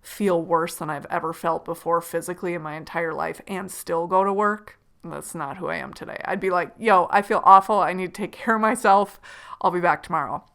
S1: feel worse than I've ever felt before physically in my entire life and still go to work. That's not who I am today. I'd be like, yo, I feel awful. I need to take care of myself. I'll be back tomorrow.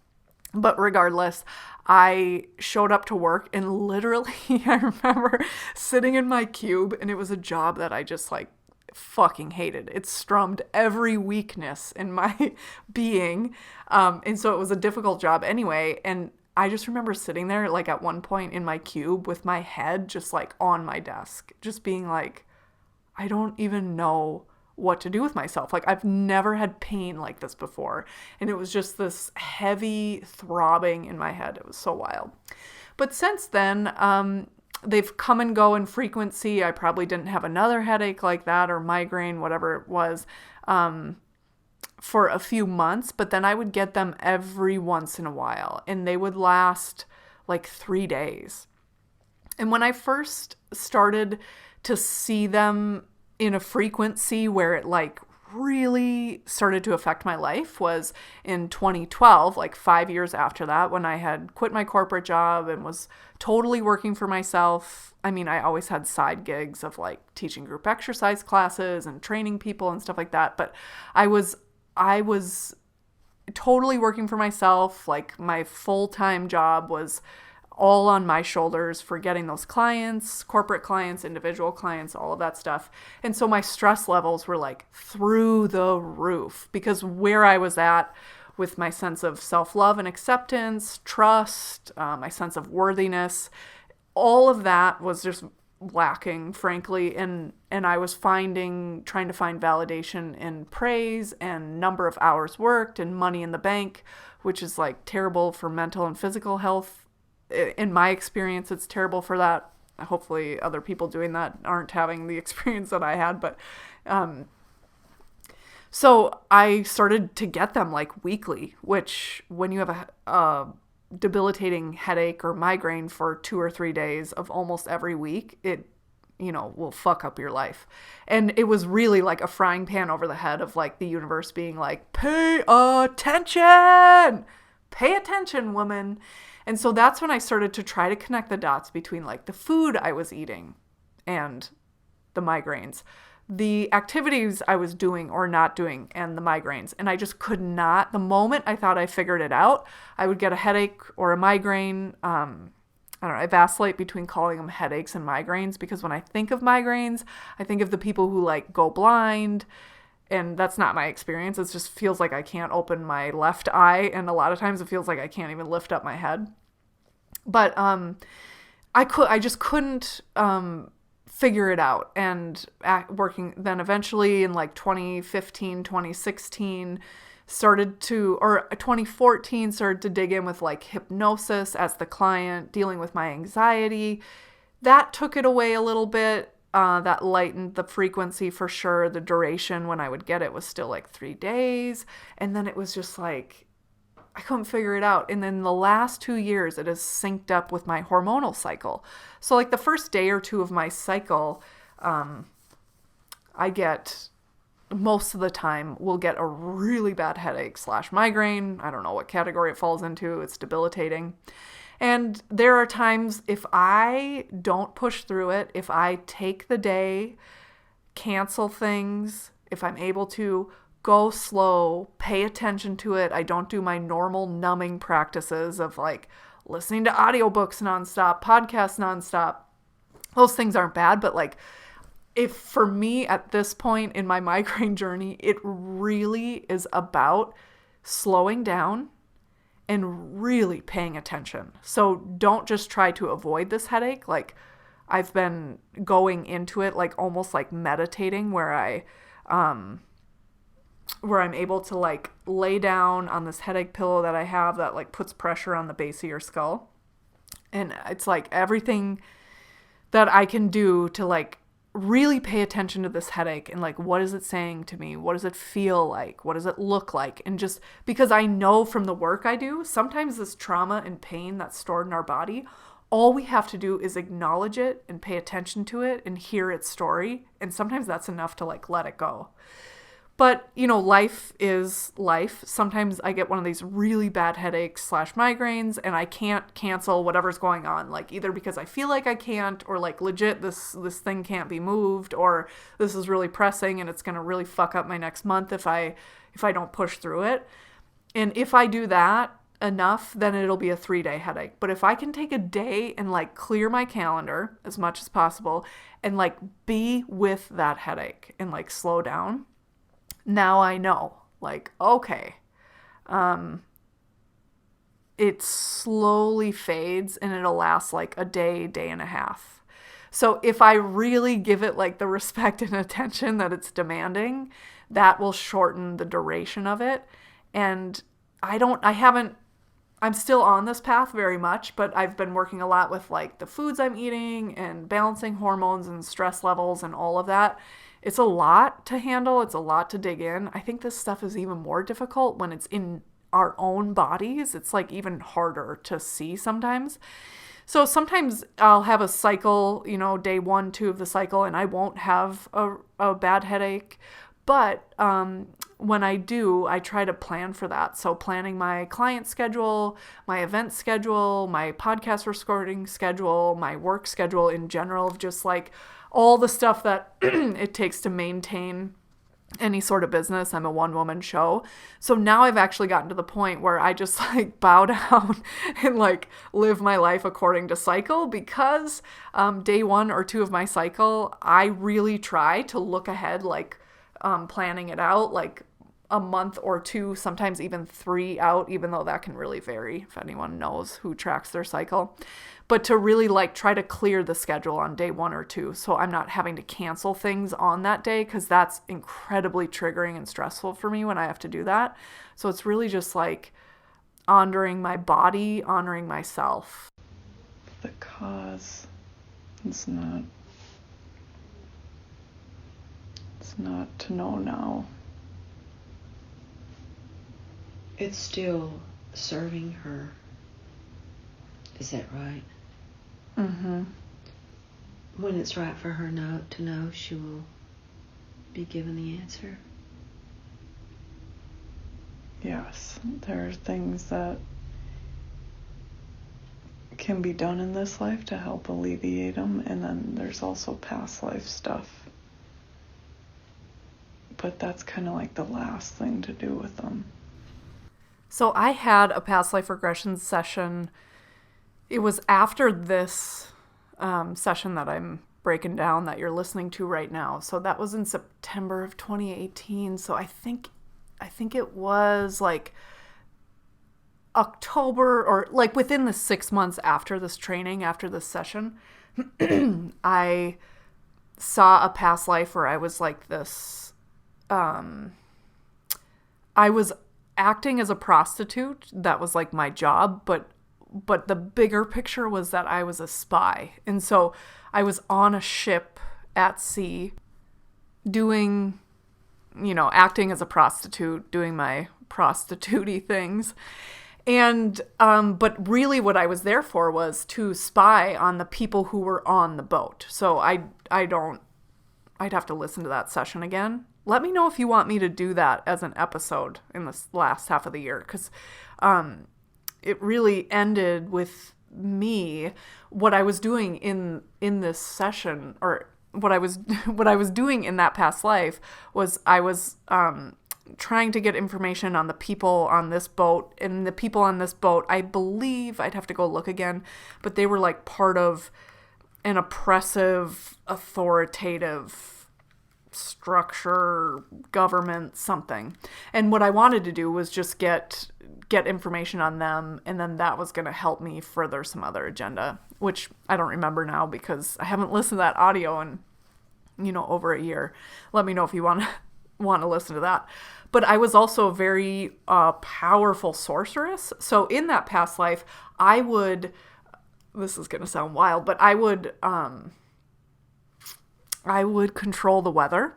S1: But regardless, I showed up to work, and literally I remember sitting in my cube, and it was a job that I just like fucking hated. It strummed every weakness in my being. And so it was a difficult job anyway. And I just remember sitting there like at one point in my cube with my head just like on my desk, just being like, I don't even know what to do with myself. Like, I've never had pain like this before. And it was just this heavy throbbing in my head. It was so wild. But since then, they've come and go in frequency. I probably didn't have another headache like that, or migraine, whatever it was, for a few months. But then I would get them every once in a while, and they would last like 3 days. And when I first started to see them in a frequency where it like really started to affect my life was in 2012, like 5 years after that, when I had quit my corporate job and was totally working for myself. I mean, I always had side gigs of like teaching group exercise classes and training people and stuff like that. But I was totally working for myself. Like, my full-time job was all on my shoulders for getting those clients, corporate clients, individual clients, all of that stuff. And so my stress levels were like through the roof, because where I was at with my sense of self-love and acceptance, trust, my sense of worthiness. All of that was just lacking, frankly, and I was trying to find validation in praise and number of hours worked and money in the bank, which is like terrible for mental and physical health. In my experience, it's terrible for that. Hopefully other people doing that aren't having the experience that I had, but so I started to get them like weekly, which when you have a debilitating headache or migraine for 2 or 3 days of almost every week, it, will fuck up your life. And it was really like a frying pan over the head of like the universe being like, pay attention, woman. And so that's when I started to try to connect the dots between like the food I was eating and the migraines, the activities I was doing or not doing and the migraines. And I just could not, the moment I thought I figured it out, I would get a headache or a migraine. I don't know, I vacillate between calling them headaches and migraines because when I think of migraines, I think of the people who like go blind, and that's not my experience. It just feels like I can't open my left eye, and a lot of times it feels like I can't even lift up my head. But I just couldn't figure it out. And working then eventually in like 2015, 2016, 2014 started to dig in with like hypnosis as the client, dealing with my anxiety. That took it away a little bit. That lightened the frequency for sure. The duration when I would get it was still like 3 days. And then it was just like, I couldn't figure it out. And then the last 2 years, it has synced up with my hormonal cycle. So like the first day or two of my cycle, I get, most of the time, will get a really bad headache / migraine. I don't know what category it falls into. It's debilitating. And there are times if I don't push through it, if I take the day, cancel things, if I'm able to, go slow, pay attention to it. I don't do my normal numbing practices of like listening to audiobooks nonstop, podcasts nonstop. Those things aren't bad, but like if for me at this point in my migraine journey, it really is about slowing down and really paying attention. So don't just try to avoid this headache. Like I've been going into it like almost like meditating where I'm able to like lay down on this headache pillow that I have that like puts pressure on the base of your skull. And it's like everything that I can do to like really pay attention to this headache and like, what is it saying to me? What does it feel like? What does it look like? And just because I know from the work I do, sometimes this trauma and pain that's stored in our body, all we have to do is acknowledge it and pay attention to it and hear its story. And sometimes that's enough to like let it go. But, life is life. Sometimes I get one of these really bad headaches / migraines and I can't cancel whatever's going on. Like either because I feel like I can't or like legit this thing can't be moved or this is really pressing and it's going to really fuck up my next month if I don't push through it. And if I do that enough, then it'll be a 3-day headache. But if I can take a day and like clear my calendar as much as possible and like be with that headache and like slow down, now I know, like, okay, it slowly fades and it'll last like a day, day and a half. So if I really give it like the respect and attention that it's demanding, that will shorten the duration of it. And I'm still on this path very much, but I've been working a lot with like the foods I'm eating and balancing hormones and stress levels and all of that. It's a lot to handle. It's a lot to dig in. I think this stuff is even more difficult when it's in our own bodies. It's like even harder to see sometimes. So sometimes I'll have a cycle, day 1, 2 of the cycle, and I won't have a bad headache. But when I do, I try to plan for that. So planning my client schedule, my event schedule, my podcast recording schedule, my work schedule in general, just like all the stuff that it takes to maintain any sort of business. I'm a one-woman show. So now I've actually gotten to the point where I just like bow down and like live my life according to cycle because day 1 or 2 of my cycle, I really try to look ahead, like planning it out, like a month or two, sometimes even 3 out, even though that can really vary if anyone knows who tracks their cycle. But to really like try to clear the schedule on day 1 or 2, so I'm not having to cancel things on that day, because that's incredibly triggering and stressful for me when I have to do that. So it's really just like honoring my body, honoring myself.
S2: The cause, it's not to know now.
S3: It's still serving her. Is that right?
S2: Mm-hmm.
S3: When it's right for her to know, she will be given the answer.
S2: Yes, there are things that can be done in this life to help alleviate them, and then there's also past life stuff. But that's kind of like the last thing to do with them.
S1: So I had a past life regression session. It was after this session that I'm breaking down that you're listening to right now. So that was in September of 2018. So I think it was like October, or like within the 6 months after this training, after this session, I saw a past life where I was like this, I was acting as a prostitute. That was like my job, but the bigger picture was that I was a spy. And so I was on a ship at sea doing, acting as a prostitute, doing my prostitute-y things. And, but really what I was there for was to spy on the people who were on the boat. So I'd have to listen to that session again. Let me know if you want me to do that as an episode in this last half of the year, because it really ended with me. What I was doing in this session, or what I was doing in that past life, was I was trying to get information on the people on this boat. And the people on this boat, I believe, I'd have to go look again, but they were like part of an oppressive, authoritative structure, government, something. And what I wanted to do was just get information on them, and then that was going to help me further some other agenda, which I don't remember now because I haven't listened to that audio in over a year. Let me know if you want to listen to that. But I was also a very powerful sorceress. So in that past life, I would, this is going to sound wild, but I would control the weather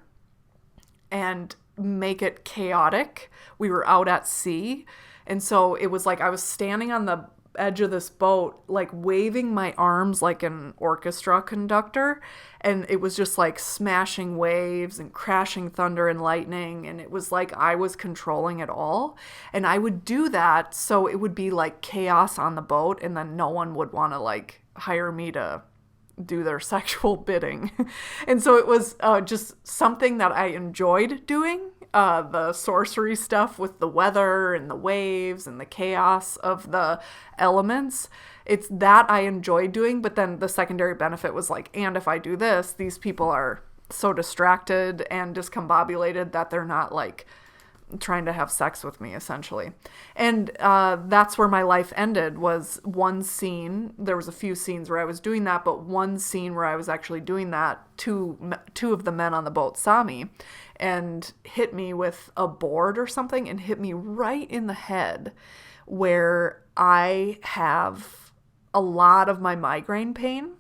S1: and make it chaotic. We were out at sea. And so it was like I was standing on the edge of this boat, like waving my arms like an orchestra conductor. And it was just like smashing waves and crashing thunder and lightning. And it was like I was controlling it all. And I would do that so it would be like chaos on the boat. And then no one would want to like hire me to do their sexual bidding. And so it was just something that I enjoyed doing, the sorcery stuff with the weather and the waves and the chaos of the elements. It's that I enjoyed doing, but then the secondary benefit was like, and if I do this, these people are so distracted and discombobulated that they're not like trying to have sex with me, essentially. And that's where my life ended, was one scene. There was a few scenes where I was doing that, but one scene where I was actually doing that, two of the men on the boat saw me and hit me with a board or something, and hit me right in the head where I have a lot of my migraine pain.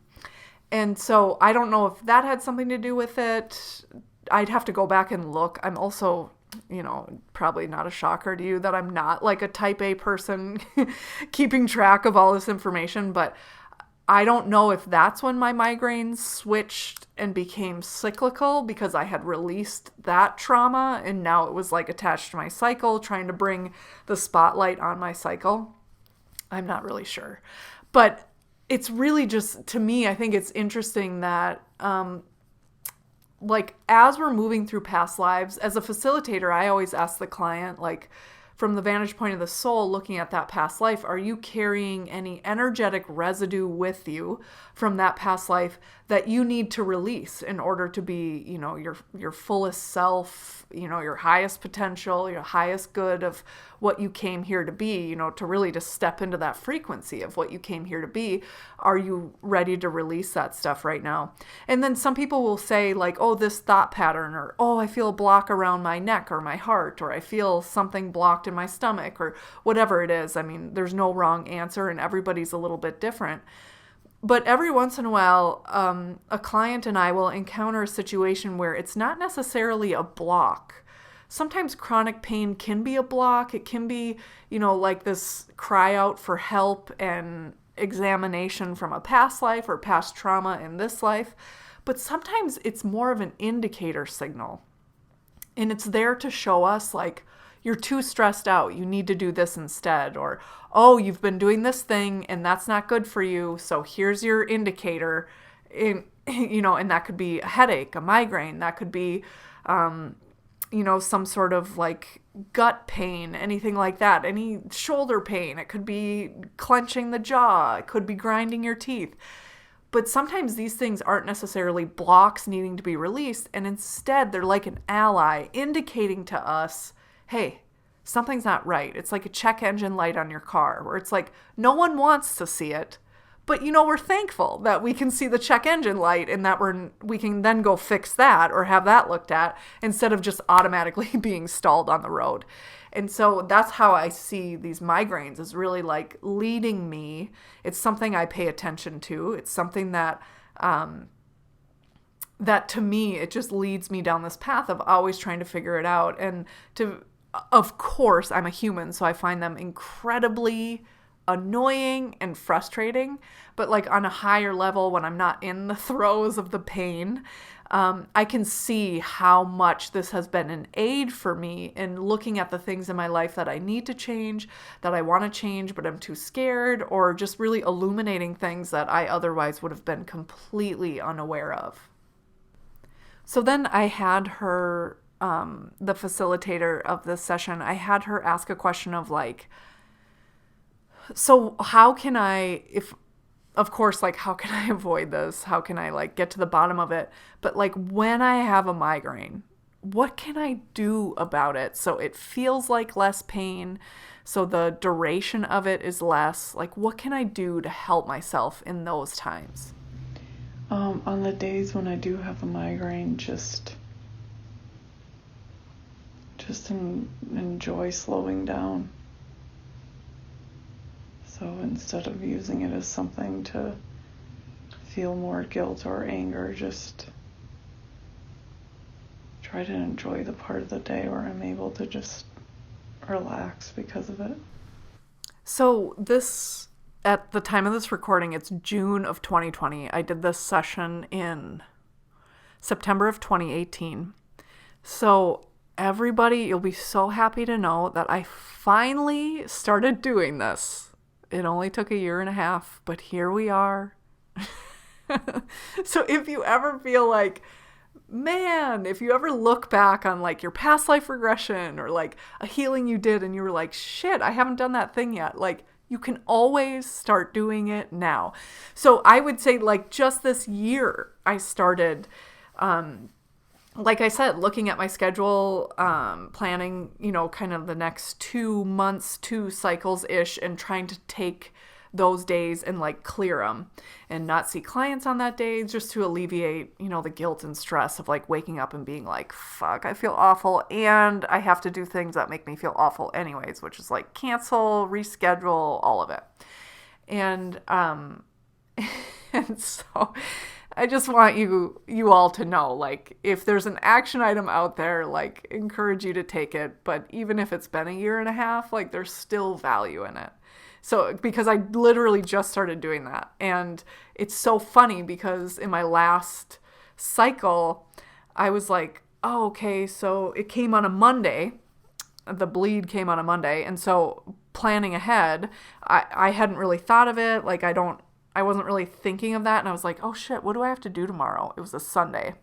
S1: And so I don't know if that had something to do with it. I'd have to go back and look. I'm also, probably not a shocker to you that I'm not like a type A person keeping track of all this information, but I don't know if that's when my migraines switched and became cyclical because I had released that trauma and now it was like attached to my cycle, trying to bring the spotlight on my cycle. I'm not really sure. But it's really just, to me, I think it's interesting that like as we're moving through past lives, as a facilitator, I always ask the client, like, from the vantage point of the soul, looking at that past life, are you carrying any energetic residue with you from that past life that you need to release in order to be, your fullest self, your highest potential, your highest good of what you came here to be, to really just step into that frequency of what you came here to be? Are you ready to release that stuff right now? And then some people will say like, oh, this thought pattern, or, oh, I feel a block around my neck or my heart, or I feel something blocked in my stomach, or whatever it is. I mean, there's no wrong answer, and everybody's a little bit different. But every once in a while, a client and I will encounter a situation where it's not necessarily a block. Sometimes chronic pain can be a block. It can be, like this cry out for help and examination from a past life or past trauma in this life. But sometimes it's more of an indicator signal. And it's there to show us like, you're too stressed out, you need to do this instead. Or, oh, you've been doing this thing and that's not good for you, so here's your indicator. And that could be a headache, a migraine. That could be, some sort of like gut pain, anything like that. Any shoulder pain. It could be clenching the jaw. It could be grinding your teeth. But sometimes these things aren't necessarily blocks needing to be released, and instead they're like an ally indicating to us, hey, something's not right. It's like a check engine light on your car where it's like no one wants to see it, but we're thankful that we can see the check engine light and that we can then go fix that or have that looked at instead of just automatically being stalled on the road. And so that's how I see these migraines, is really like leading me. It's something I pay attention to. It's something that that to me, it just leads me down this path of always trying to figure it out. And of course, I'm a human, so I find them incredibly annoying and frustrating. But like on a higher level, when I'm not in the throes of the pain, I can see how much this has been an aid for me in looking at the things in my life that I need to change, that I want to change, but I'm too scared, or just really illuminating things that I otherwise would have been completely unaware of. So then I had her, the facilitator of this session, I had her ask a question of like, so how can I, how can I avoid this? How can I like get to the bottom of it? But like when I have a migraine, what can I do about it so it feels like less pain, so the duration of it is less? Like what can I do to help myself in those times?
S2: On the days when I do have a migraine, just enjoy slowing down. So instead of using it as something to feel more guilt or anger, just try to enjoy the part of the day where I'm able to just relax because of it.
S1: So this, at the time of this recording, it's June of 2020. I did this session in September of 2018. So everybody, you'll be so happy to know that I finally started doing this. It only took 1.5 years, but here we are. So if you ever feel like, man, if you ever look back on like your past life regression or like a healing you did and you were like, shit, I haven't done that thing yet. Like you can always start doing it now. So I would say like just this year, I started, like I said, looking at my schedule, planning, kind of the next 2 months, 2 cycles-ish, and trying to take those days and like clear them and not see clients on that day, just to alleviate, the guilt and stress of like waking up and being like, fuck, I feel awful. And I have to do things that make me feel awful anyways, which is like cancel, reschedule, all of it. And, and so I just want you all to know, like, if there's an action item out there, like, encourage you to take it. But even if it's been 1.5 years, like, there's still value in it. So, because I literally just started doing that. And it's so funny because in my last cycle, I was like, oh, okay, so it came on a Monday. The bleed came on a Monday. And so planning ahead, I hadn't really thought of it. Like, I wasn't really thinking of that. And I was like, oh shit, what do I have to do tomorrow? It was a Sunday.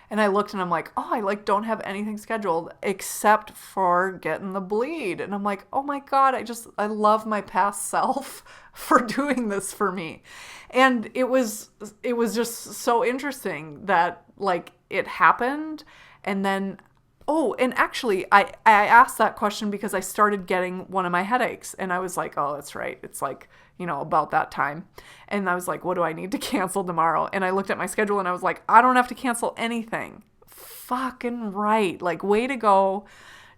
S1: And I looked and I'm like, oh, I like don't have anything scheduled except for getting the bleed. And I'm like, oh my God, I love my past self for doing this for me. And it was just so interesting that like it happened. And then, oh, and actually I asked that question because I started getting one of my headaches and I was like, oh, that's right. It's like, about that time. And I was like, what do I need to cancel tomorrow? And I looked at my schedule and I was like, I don't have to cancel anything. Fucking right. Like, way to go,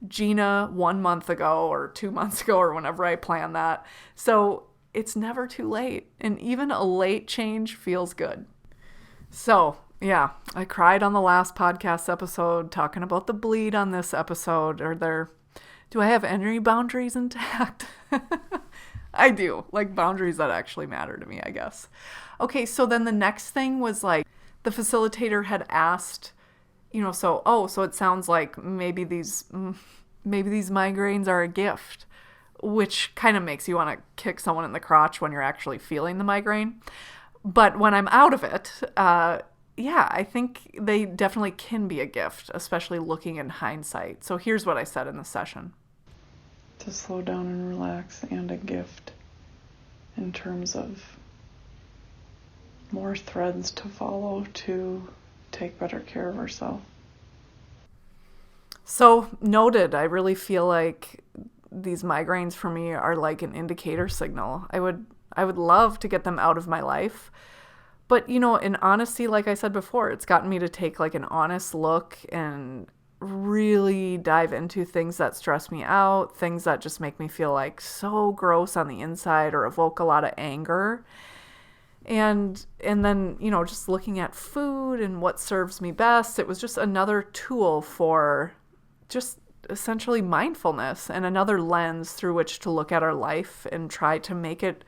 S1: Gina, 1 month ago or 2 months ago or whenever I planned that. So it's never too late. And even a late change feels good. So yeah, I cried on the last podcast episode talking about the bleed on this episode. Do I have any boundaries intact? I do, like boundaries that actually matter to me, I guess. Okay, so then the next thing was like the facilitator had asked, so it sounds like maybe these migraines are a gift, which kind of makes you want to kick someone in the crotch when you're actually feeling the migraine. But when I'm out of it, yeah, I think they definitely can be a gift, especially looking in hindsight. So here's what I said in the session.
S2: To slow down and relax, and a gift in terms of more threads to follow to take better care of ourselves.
S1: So noted. I really feel like these migraines for me are like an indicator signal. I would love to get them out of my life. But, in honesty, like I said before, it's gotten me to take like an honest look and really dive into things that stress me out, things that just make me feel like so gross on the inside or evoke a lot of anger. And then, just looking at food and what serves me best, it was just another tool for just essentially mindfulness and another lens through which to look at our life and try to make it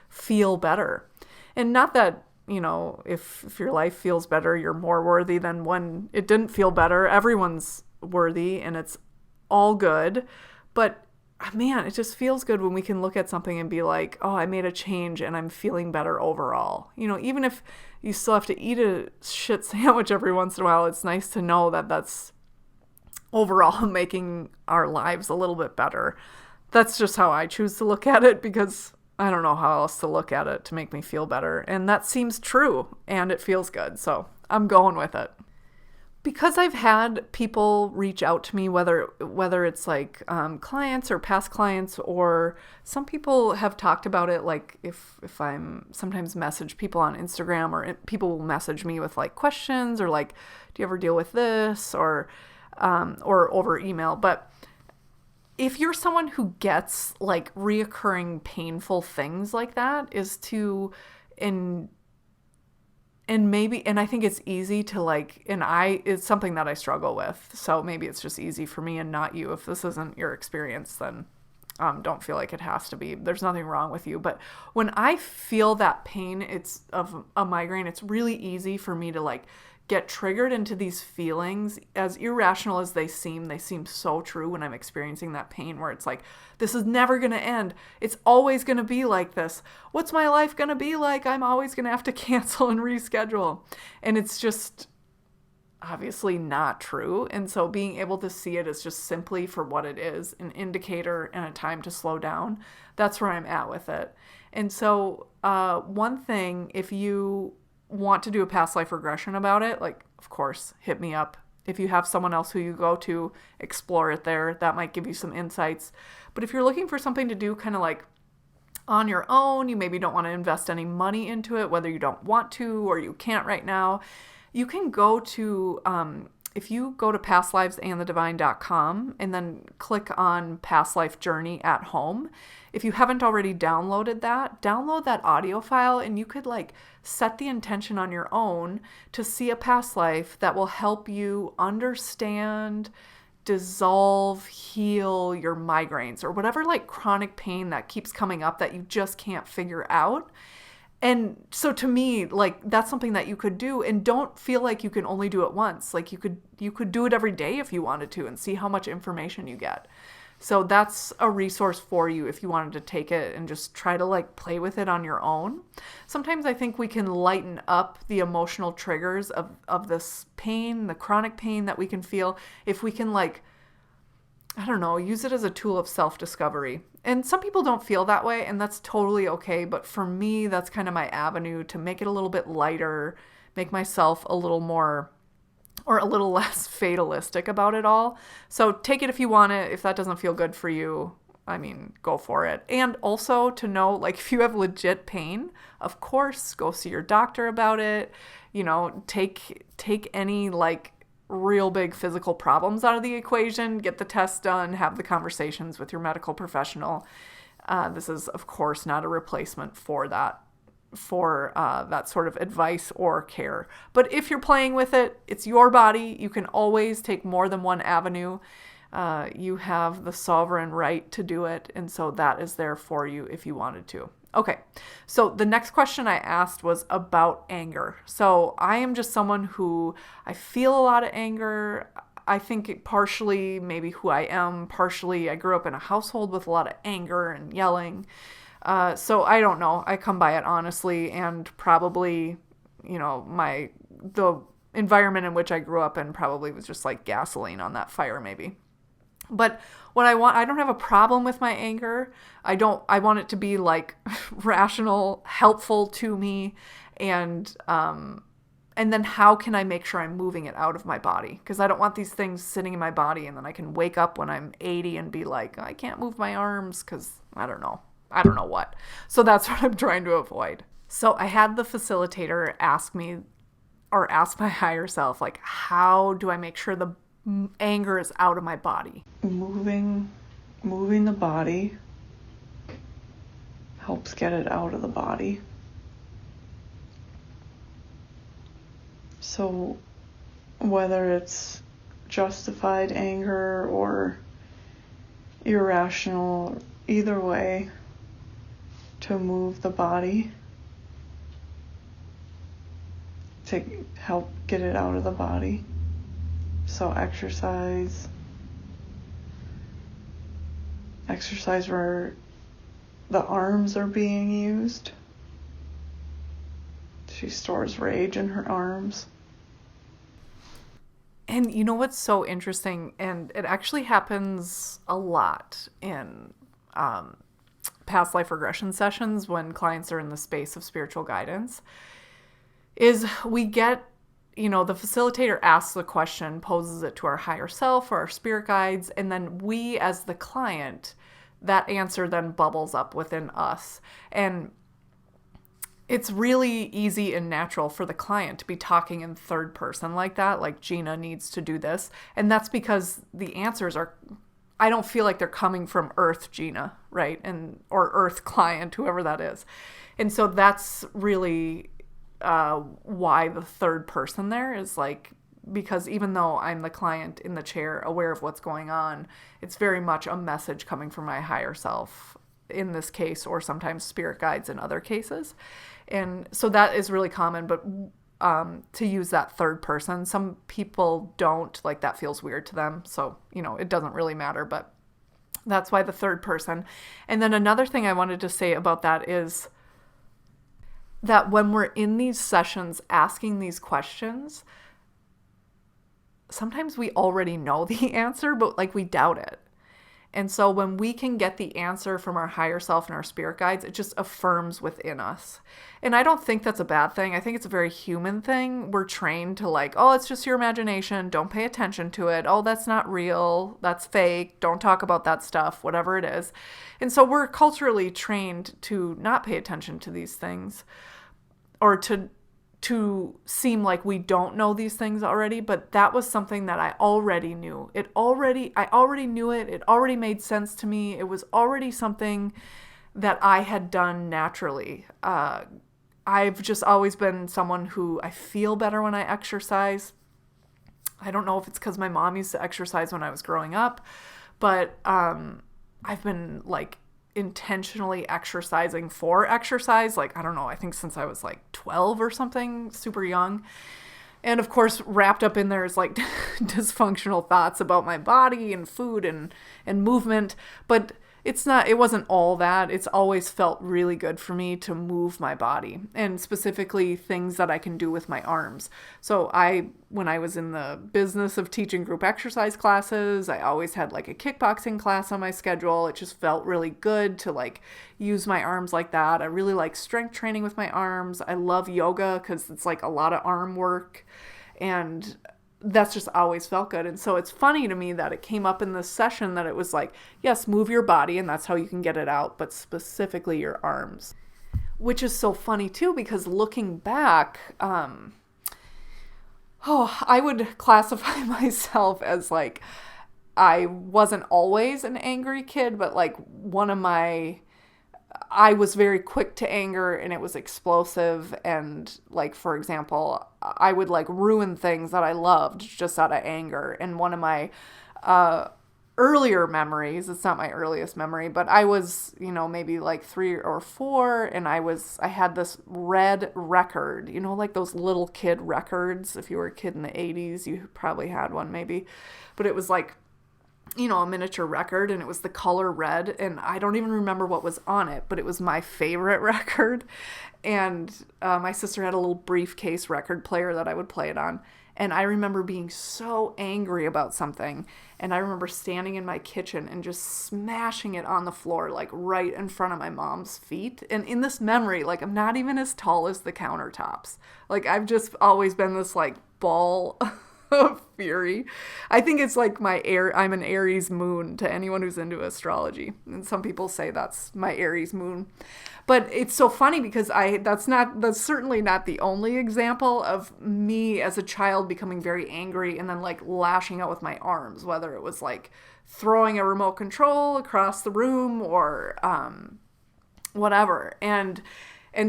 S1: feel better. And not that, if your life feels better, you're more worthy than when it didn't feel better. Everyone's worthy and it's all good. But man, it just feels good when we can look at something and be like, oh, I made a change and I'm feeling better overall. Even if you still have to eat a shit sandwich every once in a while, it's nice to know that that's overall making our lives a little bit better. That's just how I choose to look at it, because I don't know how else to look at it to make me feel better. And that seems true and it feels good. So I'm going with it. Because I've had people reach out to me, whether it's like clients or past clients, or some people have talked about it, like if I'm sometimes message people on Instagram, or people will message me with like questions or like, do you ever deal with this, or over email. But if you're someone who gets like reoccurring painful things like that, is to, and I think it's easy to like, it's something that I struggle with. So maybe it's just easy for me and not you. If this isn't your experience, then don't feel like it has to be. There's nothing wrong with you. But when I feel that pain, it's of a migraine, it's really easy for me to like get triggered into these feelings. As irrational as they seem so true when I'm experiencing that pain, where it's like, this is never going to end. It's always going to be like this. What's my life going to be like? I'm always going to have to cancel and reschedule. And it's just obviously not true. And so being able to see it as just simply for what it is, an indicator and a time to slow down, that's where I'm at with it. And so one thing, if you want to do a past life regression about it, like, of course, hit me up. If you have someone else who you go to, explore it there. That might give you some insights. But if you're looking for something to do kind of like on your own, you maybe don't want to invest any money into it, whether you don't want to or you can't right now, you can go to, if you go to pastlivesandthedivine.com and then click on Past Life Journey at Home, if you haven't already downloaded that, download that audio file, and you could like set the intention on your own to see a past life that will help you understand, dissolve, heal your migraines or whatever like chronic pain that keeps coming up that you just can't figure out. And so to me, like, that's something that you could do, and don't feel like you can only do it once. Like you could do it every day if you wanted to, and see how much information you get. So that's a resource for you if you wanted to take it and just try to like play with it on your own. Sometimes I think we can lighten up the emotional triggers of this pain, the chronic pain that we can feel, if we can like, I don't know, use it as a tool of self-discovery. And some people don't feel that way, and that's totally okay. But for me, that's kind of my avenue to make it a little bit lighter, make myself a little more or a little less fatalistic about it all. So take it if you want it. If that doesn't feel good for you, I mean, go for it. And also to know, like, if you have legit pain, of course, go see your doctor about it. You know, take any like real big physical problems out of the equation, get the test done, have the conversations with your medical professional. This is, of course, not a replacement for that sort of advice or care. But if you're playing with it, it's your body. You can always take more than one avenue. You have the sovereign right to do it. And so that is there for you if you wanted to. Okay, so the next question I asked was about anger. So I am just someone who, I feel a lot of anger. I think partially maybe who I am, partially I grew up in a household with a lot of anger and yelling. So I don't know. I come by it honestly, and probably, you know, the environment in which I grew up in probably was just like gasoline on that fire maybe. But what I don't have a problem with my anger. I want it to be like rational, helpful to me. And then how can I make sure I'm moving it out of my body? Because I don't want these things sitting in my body and then I can wake up when I'm 80 and be like, I can't move my arms because I don't know what. So that's what I'm trying to avoid. So I had the facilitator ask my higher self, like, how do I make sure the anger is out of my body?
S2: Moving the body helps get it out of the body. So whether it's justified anger or irrational, either way, to move the body to help get it out of the body. So exercise where the arms are being used. She stores rage in her arms.
S1: And you know what's so interesting, and it actually happens a lot in past life regression sessions when clients are in the space of spiritual guidance, is we get, you know, the facilitator asks the question, poses it to our higher self or our spirit guides, and then we as the client, that answer then bubbles up within us. And it's really easy and natural for the client to be talking in third person like that, like Gina needs to do this. And that's because the answers are, I don't feel like they're coming from Earth Gina, right? Or Earth client, whoever that is. And so that's really why the third person there is like, because even though I'm the client in the chair aware of what's going on, it's very much a message coming from my higher self in this case, or sometimes spirit guides in other cases. And so that is really common, but to use that third person, some people don't, like that feels weird to them. So, you know, it doesn't really matter, but that's why the third person. And then another thing I wanted to say about that is that when we're in these sessions asking these questions, sometimes we already know the answer, but like we doubt it. And so when we can get the answer from our higher self and our spirit guides, it just affirms within us. And I don't think that's a bad thing. I think it's a very human thing. We're trained to like, oh, it's just your imagination. Don't pay attention to it. Oh, that's not real. That's fake. Don't talk about that stuff, whatever it is. And so we're culturally trained to not pay attention to these things, or to seem like we don't know these things already, but that was something that I already knew. I already knew it. It already made sense to me. It was already something that I had done naturally. I've just always been someone who I feel better when I exercise. I don't know if it's because my mom used to exercise when I was growing up, but I've been like intentionally exercising for exercise, like, I don't know, I think since I was like 12 or something, super young. And of course, wrapped up in there is like dysfunctional thoughts about my body and food and movement. But it wasn't all that. It's always felt really good for me to move my body, and specifically things that I can do with my arms. So when I was in the business of teaching group exercise classes, I always had like a kickboxing class on my schedule. It just felt really good to like use my arms like that. I really like strength training with my arms. I love yoga because it's like a lot of arm work, and that's just always felt good. And so it's funny to me that it came up in this session that it was like, yes, move your body and that's how you can get it out, but specifically your arms. Which is so funny too, because looking back, I would classify myself as like, I wasn't always an angry kid, but like I was very quick to anger, and it was explosive. And like, for example, I would like ruin things that I loved just out of anger. And one of my earlier memories, it's not my earliest memory, but I was, maybe like 3 or 4, and I had this red record, like those little kid records. If you were a kid in the 80s, you probably had one maybe, but it was like, a miniature record, and it was the color red, and I don't even remember what was on it, but it was my favorite record. And my sister had a little briefcase record player that I would play it on, and I remember being so angry about something, and I remember standing in my kitchen and just smashing it on the floor, like right in front of my mom's feet. And in this memory, like, I'm not even as tall as the countertops. Like, I've just always been this like ball of fury. I think it's like I'm an Aries moon to anyone who's into astrology. And some people say that's my Aries moon. But it's so funny because that's certainly not the only example of me as a child becoming very angry and then like lashing out with my arms, whether it was like throwing a remote control across the room or whatever. And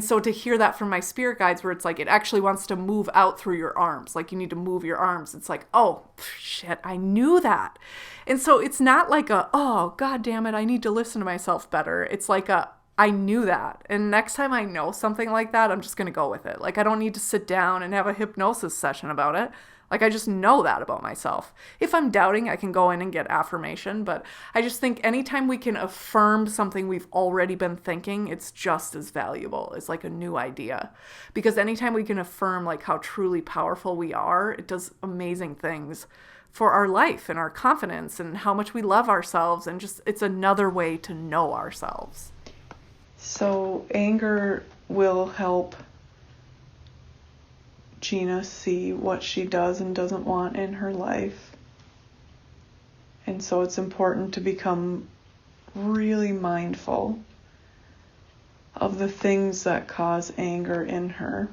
S1: so to hear that from my spirit guides, where it's like it actually wants to move out through your arms, like you need to move your arms. It's like, oh, shit, I knew that. And so it's not like oh, God damn it, I need to listen to myself better. It's like I knew that. And next time I know something like that, I'm just going to go with it. Like, I don't need to sit down and have a hypnosis session about it. Like, I just know that about myself. If I'm doubting, I can go in and get affirmation. But I just think anytime we can affirm something we've already been thinking, it's just as valuable as like a new idea. Because anytime we can affirm like how truly powerful we are, it does amazing things for our life and our confidence and how much we love ourselves. And just, it's another way to know ourselves.
S2: So anger will help Gina see what she does and doesn't want in her life. And so it's important to become really mindful of the things that cause anger in her.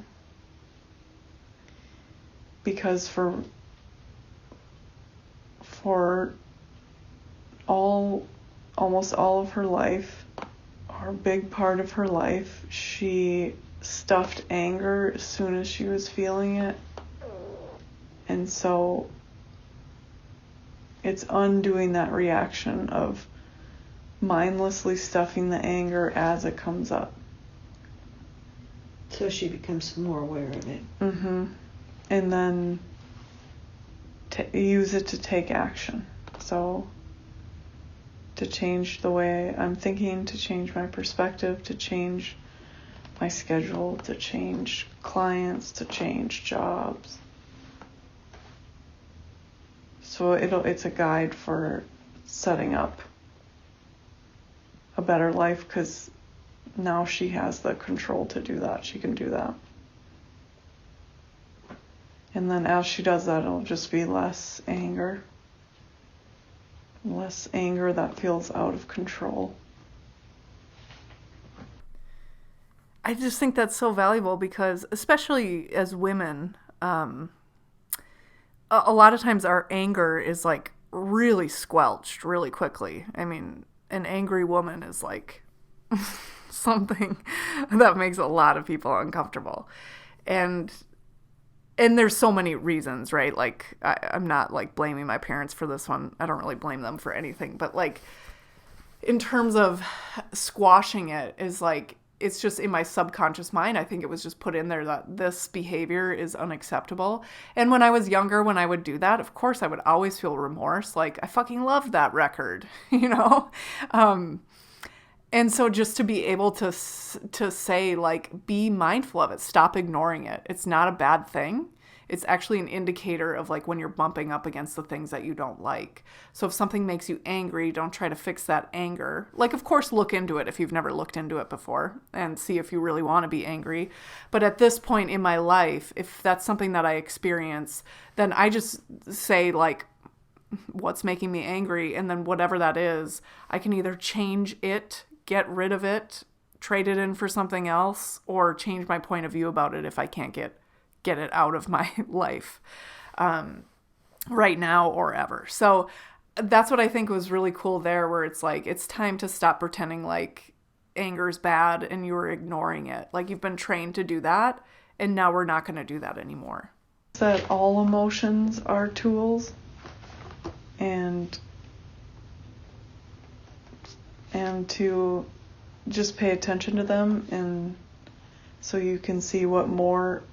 S2: Because for almost all of her life, or a big part of her life, she stuffed anger as soon as she was feeling it. And so it's undoing that reaction of mindlessly stuffing the anger as it comes up.
S3: So she becomes more aware of it.
S2: Mm-hmm. And then use it to take action. So to change the way I'm thinking, to change my perspective, to change my schedule, to change clients, to change jobs. So it's a guide for setting up a better life, because now she has the control to do that. She can do that. And then as she does that, it'll just be less anger. Less anger that feels out of control.
S1: I just think that's so valuable because, especially as women, a lot of times our anger is like really squelched really quickly. I mean, an angry woman is like something that makes a lot of people uncomfortable. And there's so many reasons, right? Like, I'm not like blaming my parents for this one. I don't really blame them for anything. But like, in terms of squashing it, is like, it's just in my subconscious mind. I think it was just put in there that this behavior is unacceptable. And when I was younger, when I would do that, of course, I would always feel remorse. Like, I fucking loved that record, you know? And so just to be able to say, like, be mindful of it, stop ignoring it. It's not a bad thing. It's actually an indicator of like when you're bumping up against the things that you don't like. So if something makes you angry, don't try to fix that anger. Like, of course, look into it if you've never looked into it before and see if you really want to be angry. But at this point in my life, if that's something that I experience, then I just say like, what's making me angry? And then whatever that is, I can either change it, get rid of it, trade it in for something else, or change my point of view about it if I can't get it out of my life right now or ever. So that's what I think was really cool there, where it's like, it's time to stop pretending like anger's bad and you're ignoring it. Like, you've been trained to do that, and now we're not going to do that anymore.
S2: That all emotions are tools, and to just pay attention to them, and so you can see what more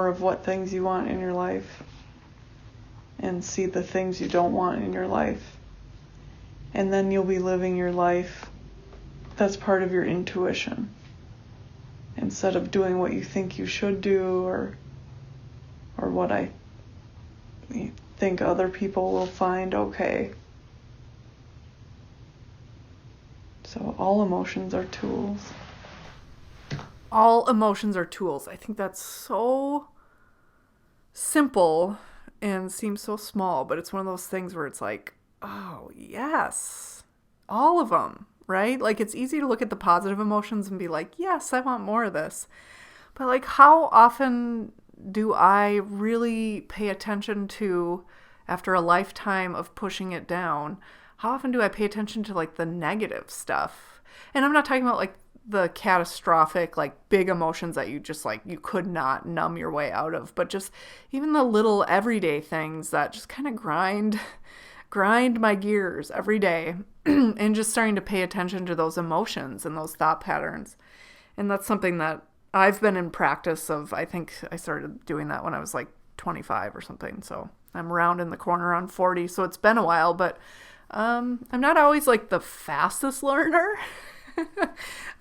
S2: of what things you want in your life, and see the things you don't want in your life. And then you'll be living your life that's part of your intuition, instead of doing what you think you should do, or what I think other people will find okay. So all emotions are tools.
S1: All emotions are tools. I think that's so simple and seems so small, but it's one of those things where it's like, oh, yes, all of them, right? Like, it's easy to look at the positive emotions and be like, yes, I want more of this. But like, how often do I really pay attention to, after a lifetime of pushing it down, how often do I pay attention to like the negative stuff? And I'm not talking about like the catastrophic, like big emotions that you just like, you could not numb your way out of, but just even the little everyday things that just kind of grind my gears every day, and just starting to pay attention to those emotions and those thought patterns. And that's something that I've been in practice of. I think I started doing that when I was like 25 or something. So I'm rounding the corner on 40. So it's been a while, but I'm not always like the fastest learner.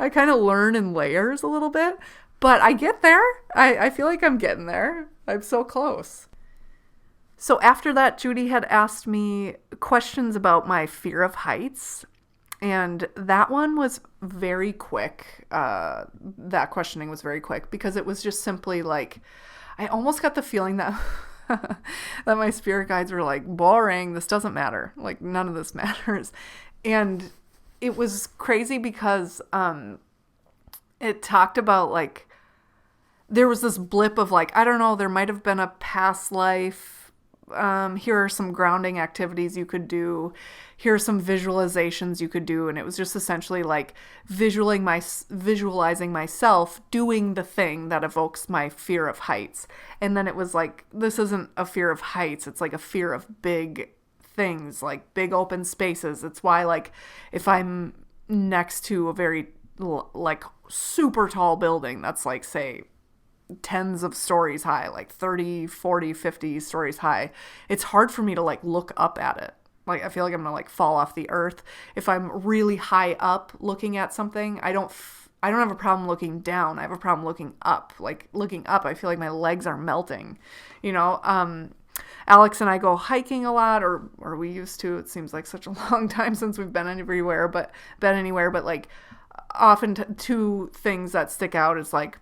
S1: I kind of learn in layers a little bit, but I get there. I feel like I'm getting there. I'm so close. So after that, Judy had asked me questions about my fear of heights, and that one was very quick. That questioning was very quick, because it was just simply like, I almost got the feeling that that my spirit guides were like, boring, this doesn't matter. Like, none of this matters. And it was crazy because it talked about like, there was this blip of like, I don't know, there might have been a past life. Here are some grounding activities you could do. Here are some visualizations you could do. And it was just essentially like visualizing myself doing the thing that evokes my fear of heights. And then it was like, this isn't a fear of heights. It's like a fear of big things, like big open spaces. It's why, like, if I'm next to a very like super tall building that's like, say, tens of stories high, like 30, 40, 50 stories high, it's hard for me to like look up at it. Like, I feel like I'm gonna like fall off the earth. If I'm really high up looking at something, I don't have a problem looking down. I have a problem looking up. Like, looking up, I feel like my legs are melting, you know? Alex and I go hiking a lot, or we used to. It seems like such a long time since we've been anywhere, but like, often two things that stick out is like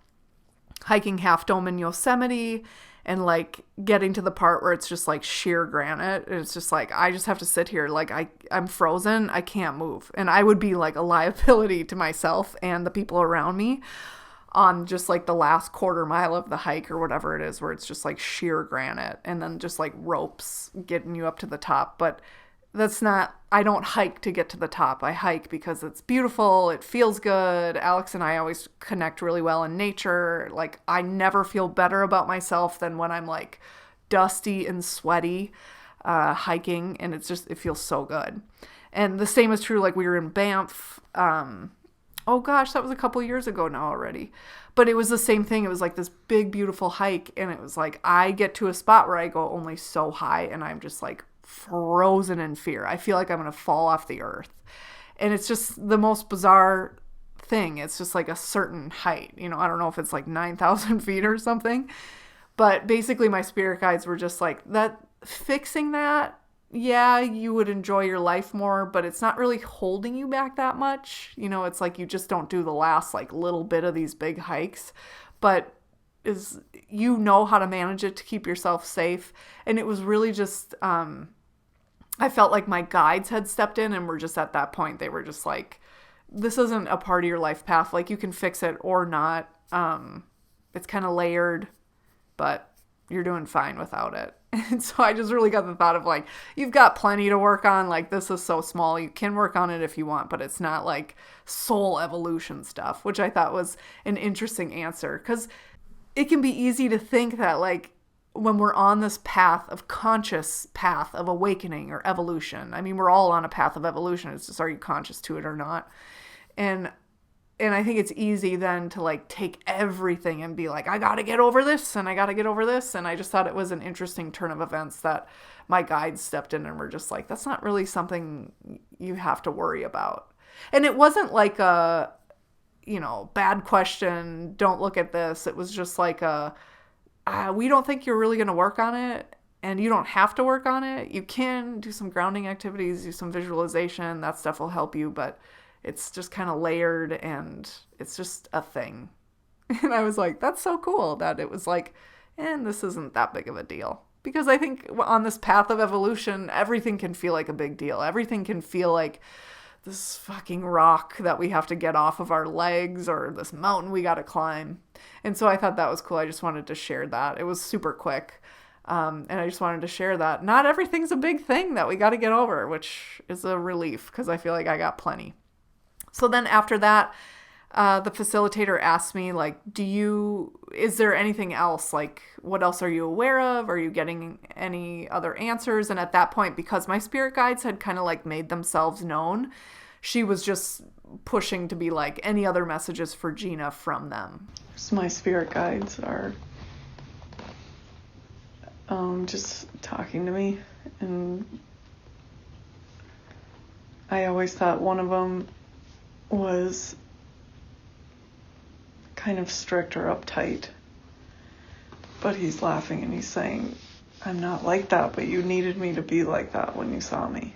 S1: hiking Half Dome in Yosemite, and like getting to the part where it's just like sheer granite. It's just like, I just have to sit here. Like, I'm frozen. I can't move. And I would be like a liability to myself and the people around me on just like the last quarter mile of the hike or whatever it is, where it's just like sheer granite and then just like ropes getting you up to the top. But that's not, I don't hike to get to the top. I hike because it's beautiful. It feels good. Alex and I always connect really well in nature. Like, I never feel better about myself than when I'm like dusty and sweaty hiking, and it's just, it feels so good. And the same is true, like, we were in Banff Oh gosh, that was a couple years ago now already. But it was the same thing. It was like this big, beautiful hike. And it was like, I get to a spot where I go only so high and I'm just like frozen in fear. I feel like I'm going to fall off the earth. And it's just the most bizarre thing. It's just like a certain height. You know, I don't know if it's like 9,000 feet or something. But basically my spirit guides were just like, that fixing that, yeah, you would enjoy your life more, but it's not really holding you back that much. You know, it's like you just don't do the last like little bit of these big hikes, but is you know how to manage it to keep yourself safe. And it was really just, I felt like my guides had stepped in and were just at that point, they were just like, this isn't a part of your life path. Like you can fix it or not. It's kind of layered, but you're doing fine without it. And so I just really got the thought of like, you've got plenty to work on. Like this is so small. You can work on it if you want, but it's not like soul evolution stuff, which I thought was an interesting answer. Because it can be easy to think that like when we're on this path of conscious path of awakening or evolution, I mean, we're all on a path of evolution. It's just, are you conscious to it or not? And I think it's easy then to like take everything and be like, I got to get over this and I got to get over this. And I just thought it was an interesting turn of events that my guides stepped in and were just like, that's not really something you have to worry about. And it wasn't like a, you know, bad question, don't look at this. It was just like we don't think you're really going to work on it and you don't have to work on it. You can do some grounding activities, do some visualization. That stuff will help you, but it's just kind of layered and it's just a thing. And I was like, that's so cool that it was like, and this isn't that big of a deal. Because I think on this path of evolution, everything can feel like a big deal. Everything can feel like this fucking rock that we have to get off of our legs or this mountain we got to climb. And so I thought that was cool. I just wanted to share that. It was super quick. And I just wanted to share that. Not everything's a big thing that we got to get over, which is a relief because I feel like I got plenty. So then after that, the facilitator asked me, like, is there anything else? Like, what else are you aware of? Are you getting any other answers? And at that point, because my spirit guides had kind of like made themselves known, she was just pushing to be like, any other messages for Gina from them?
S2: So my spirit guides are just talking to me. And I always thought one of them was kind of strict or uptight, but he's laughing and he's saying, I'm not like that, but you needed me to be like that when you saw me.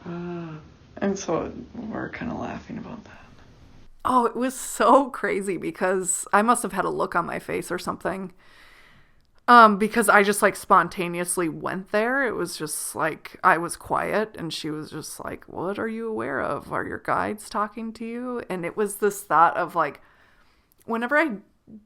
S2: And so we're kind of laughing about that.
S1: Oh, it was so crazy because I must have had a look on my face or something. Because I just like spontaneously went there. It was just like, I was quiet and she was just like, what are you aware of? Are your guides talking to you? And it was this thought of like, whenever I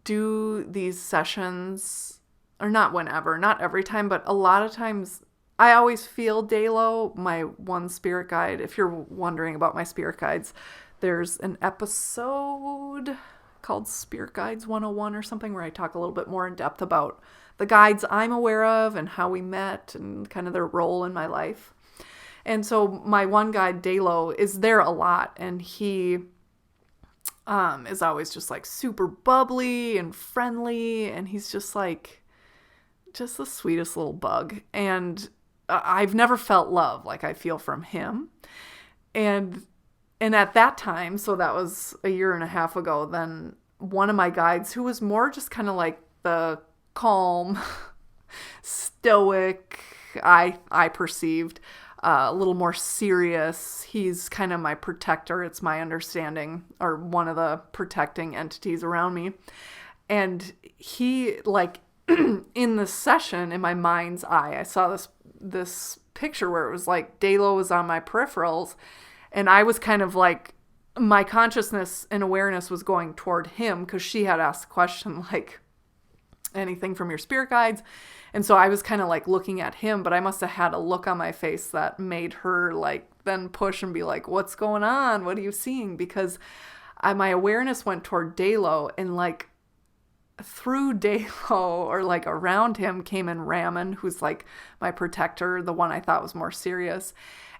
S1: do these sessions, or not whenever, not every time, but a lot of times I always feel Dalo, my one spirit guide. If you're wondering about my spirit guides, there's an episode called Spirit Guides 101 or something where I talk a little bit more in depth about the guides I'm aware of and how we met and kind of their role in my life. And so my one guide, Dalo, is there a lot, and he is always just like super bubbly and friendly, and he's just like just the sweetest little bug. And I've never felt love like I feel from him. And at that time, so that was a year and a half ago, then one of my guides, who was more just kind of like the calm, stoic, I perceived, a little more serious. He's kind of my protector. It's my understanding, or one of the protecting entities around me. And he, like, in the session, in my mind's eye, I saw this picture where it was like Dalo was on my peripherals, and I was kind of like, my consciousness and awareness was going toward him because she had asked the question, like, anything from your spirit guides? And so I was kind of like looking at him, but I must have had a look on my face that made her like then push and be like, what's going on? What are you seeing? Because my awareness went toward Dalo, and like through Dalo or like around him came in Raman, who's like my protector, the one I thought was more serious.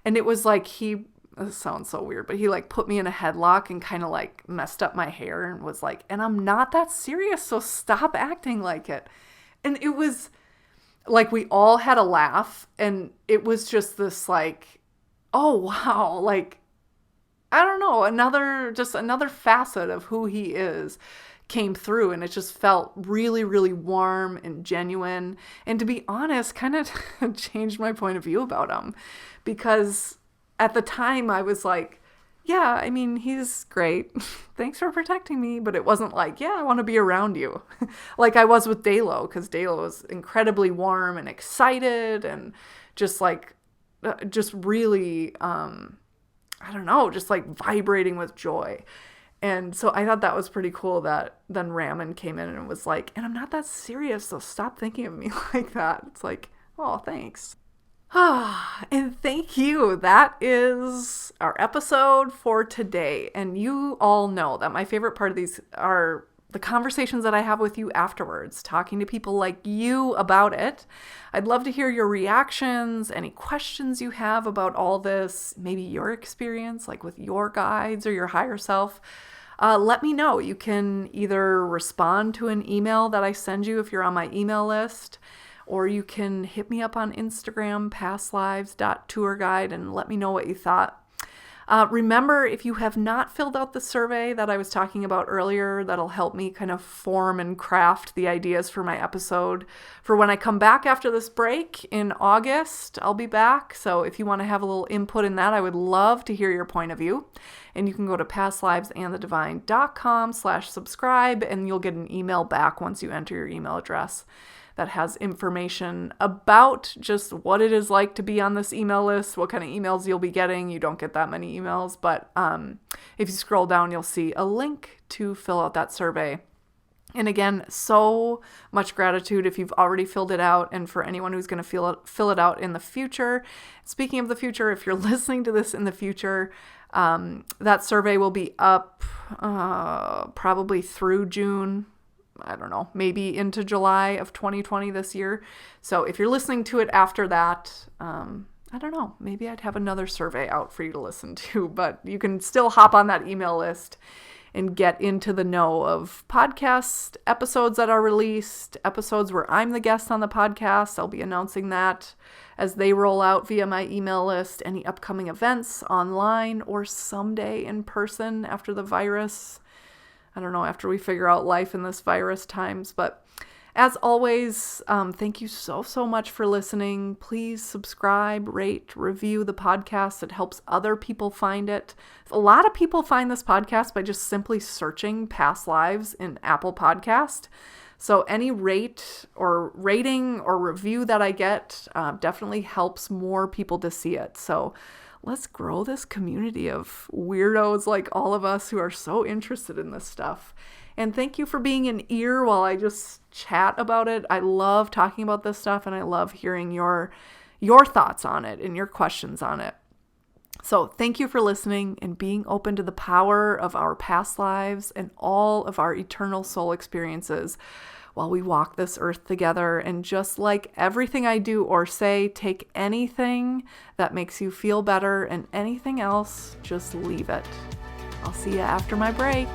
S1: And it was like this sounds so weird, but he like put me in a headlock and kind of like messed up my hair and was like, and I'm not that serious, so stop acting like it. And it was like, we all had a laugh, and it was just this like, oh wow, like, I don't know, another facet of who he is came through, and it just felt really, really warm and genuine. And to be honest, kind of changed my point of view about him, because at the time I was like, yeah, I mean, he's great. Thanks for protecting me. But it wasn't like, yeah, I want to be around you like I was with Dalo, because Dalo was incredibly warm and excited and just like, just really, I don't know, just like vibrating with joy. And so I thought that was pretty cool that then Raman came in and was like, and I'm not that serious, so stop thinking of me like that. It's like, oh, thanks. And thank you. That is our episode for today. And you all know that my favorite part of these are the conversations that I have with you afterwards, talking to people like you about it. I'd love to hear your reactions, any questions you have about all this, maybe your experience, like with your guides or your higher self. Let me know. You can either respond to an email that I send you if you're on my email list, or you can hit me up on Instagram, pastlives.tourguide, and let me know what you thought. Remember, if you have not filled out the survey that I was talking about earlier, that'll help me kind of form and craft the ideas for my episode. For when I come back after this break in August, I'll be back. So if you want to have a little input in that, I would love to hear your point of view. And you can go to pastlivesandthedivine.com/subscribe, and you'll get an email back once you enter your email address that has information about just what it is like to be on this email list, what kind of emails you'll be getting. You don't get that many emails, but if you scroll down, you'll see a link to fill out that survey. And again, so much gratitude if you've already filled it out, and for anyone who's going to fill it out in the future. Speaking of the future, if you're listening to this in the future, that survey will be up probably through June. I don't know, maybe into July of 2020 this year. So if you're listening to it after that, I don't know, maybe I'd have another survey out for you to listen to, but you can still hop on that email list and get into the know of podcast episodes that are released, episodes where I'm the guest on the podcast. I'll be announcing that as they roll out via my email list, any upcoming events online or someday in person after the virus. I don't know, after we figure out life in this virus times. But as always, thank you so much for listening. Please subscribe, rate, review the podcast. It helps other people find it. A lot of people find this podcast by just simply searching Past Lives in Apple Podcast. So any rating or review that I get definitely helps more people to see it. So let's grow this community of weirdos like all of us who are so interested in this stuff. And thank you for being an ear while I just chat about it. I love talking about this stuff, and I love hearing your thoughts on it and your questions on it. So thank you for listening and being open to the power of our past lives and all of our eternal soul experiences while we walk this earth together. And just like everything I do or say, take anything that makes you feel better, and anything else, just leave it. I'll see you after my break.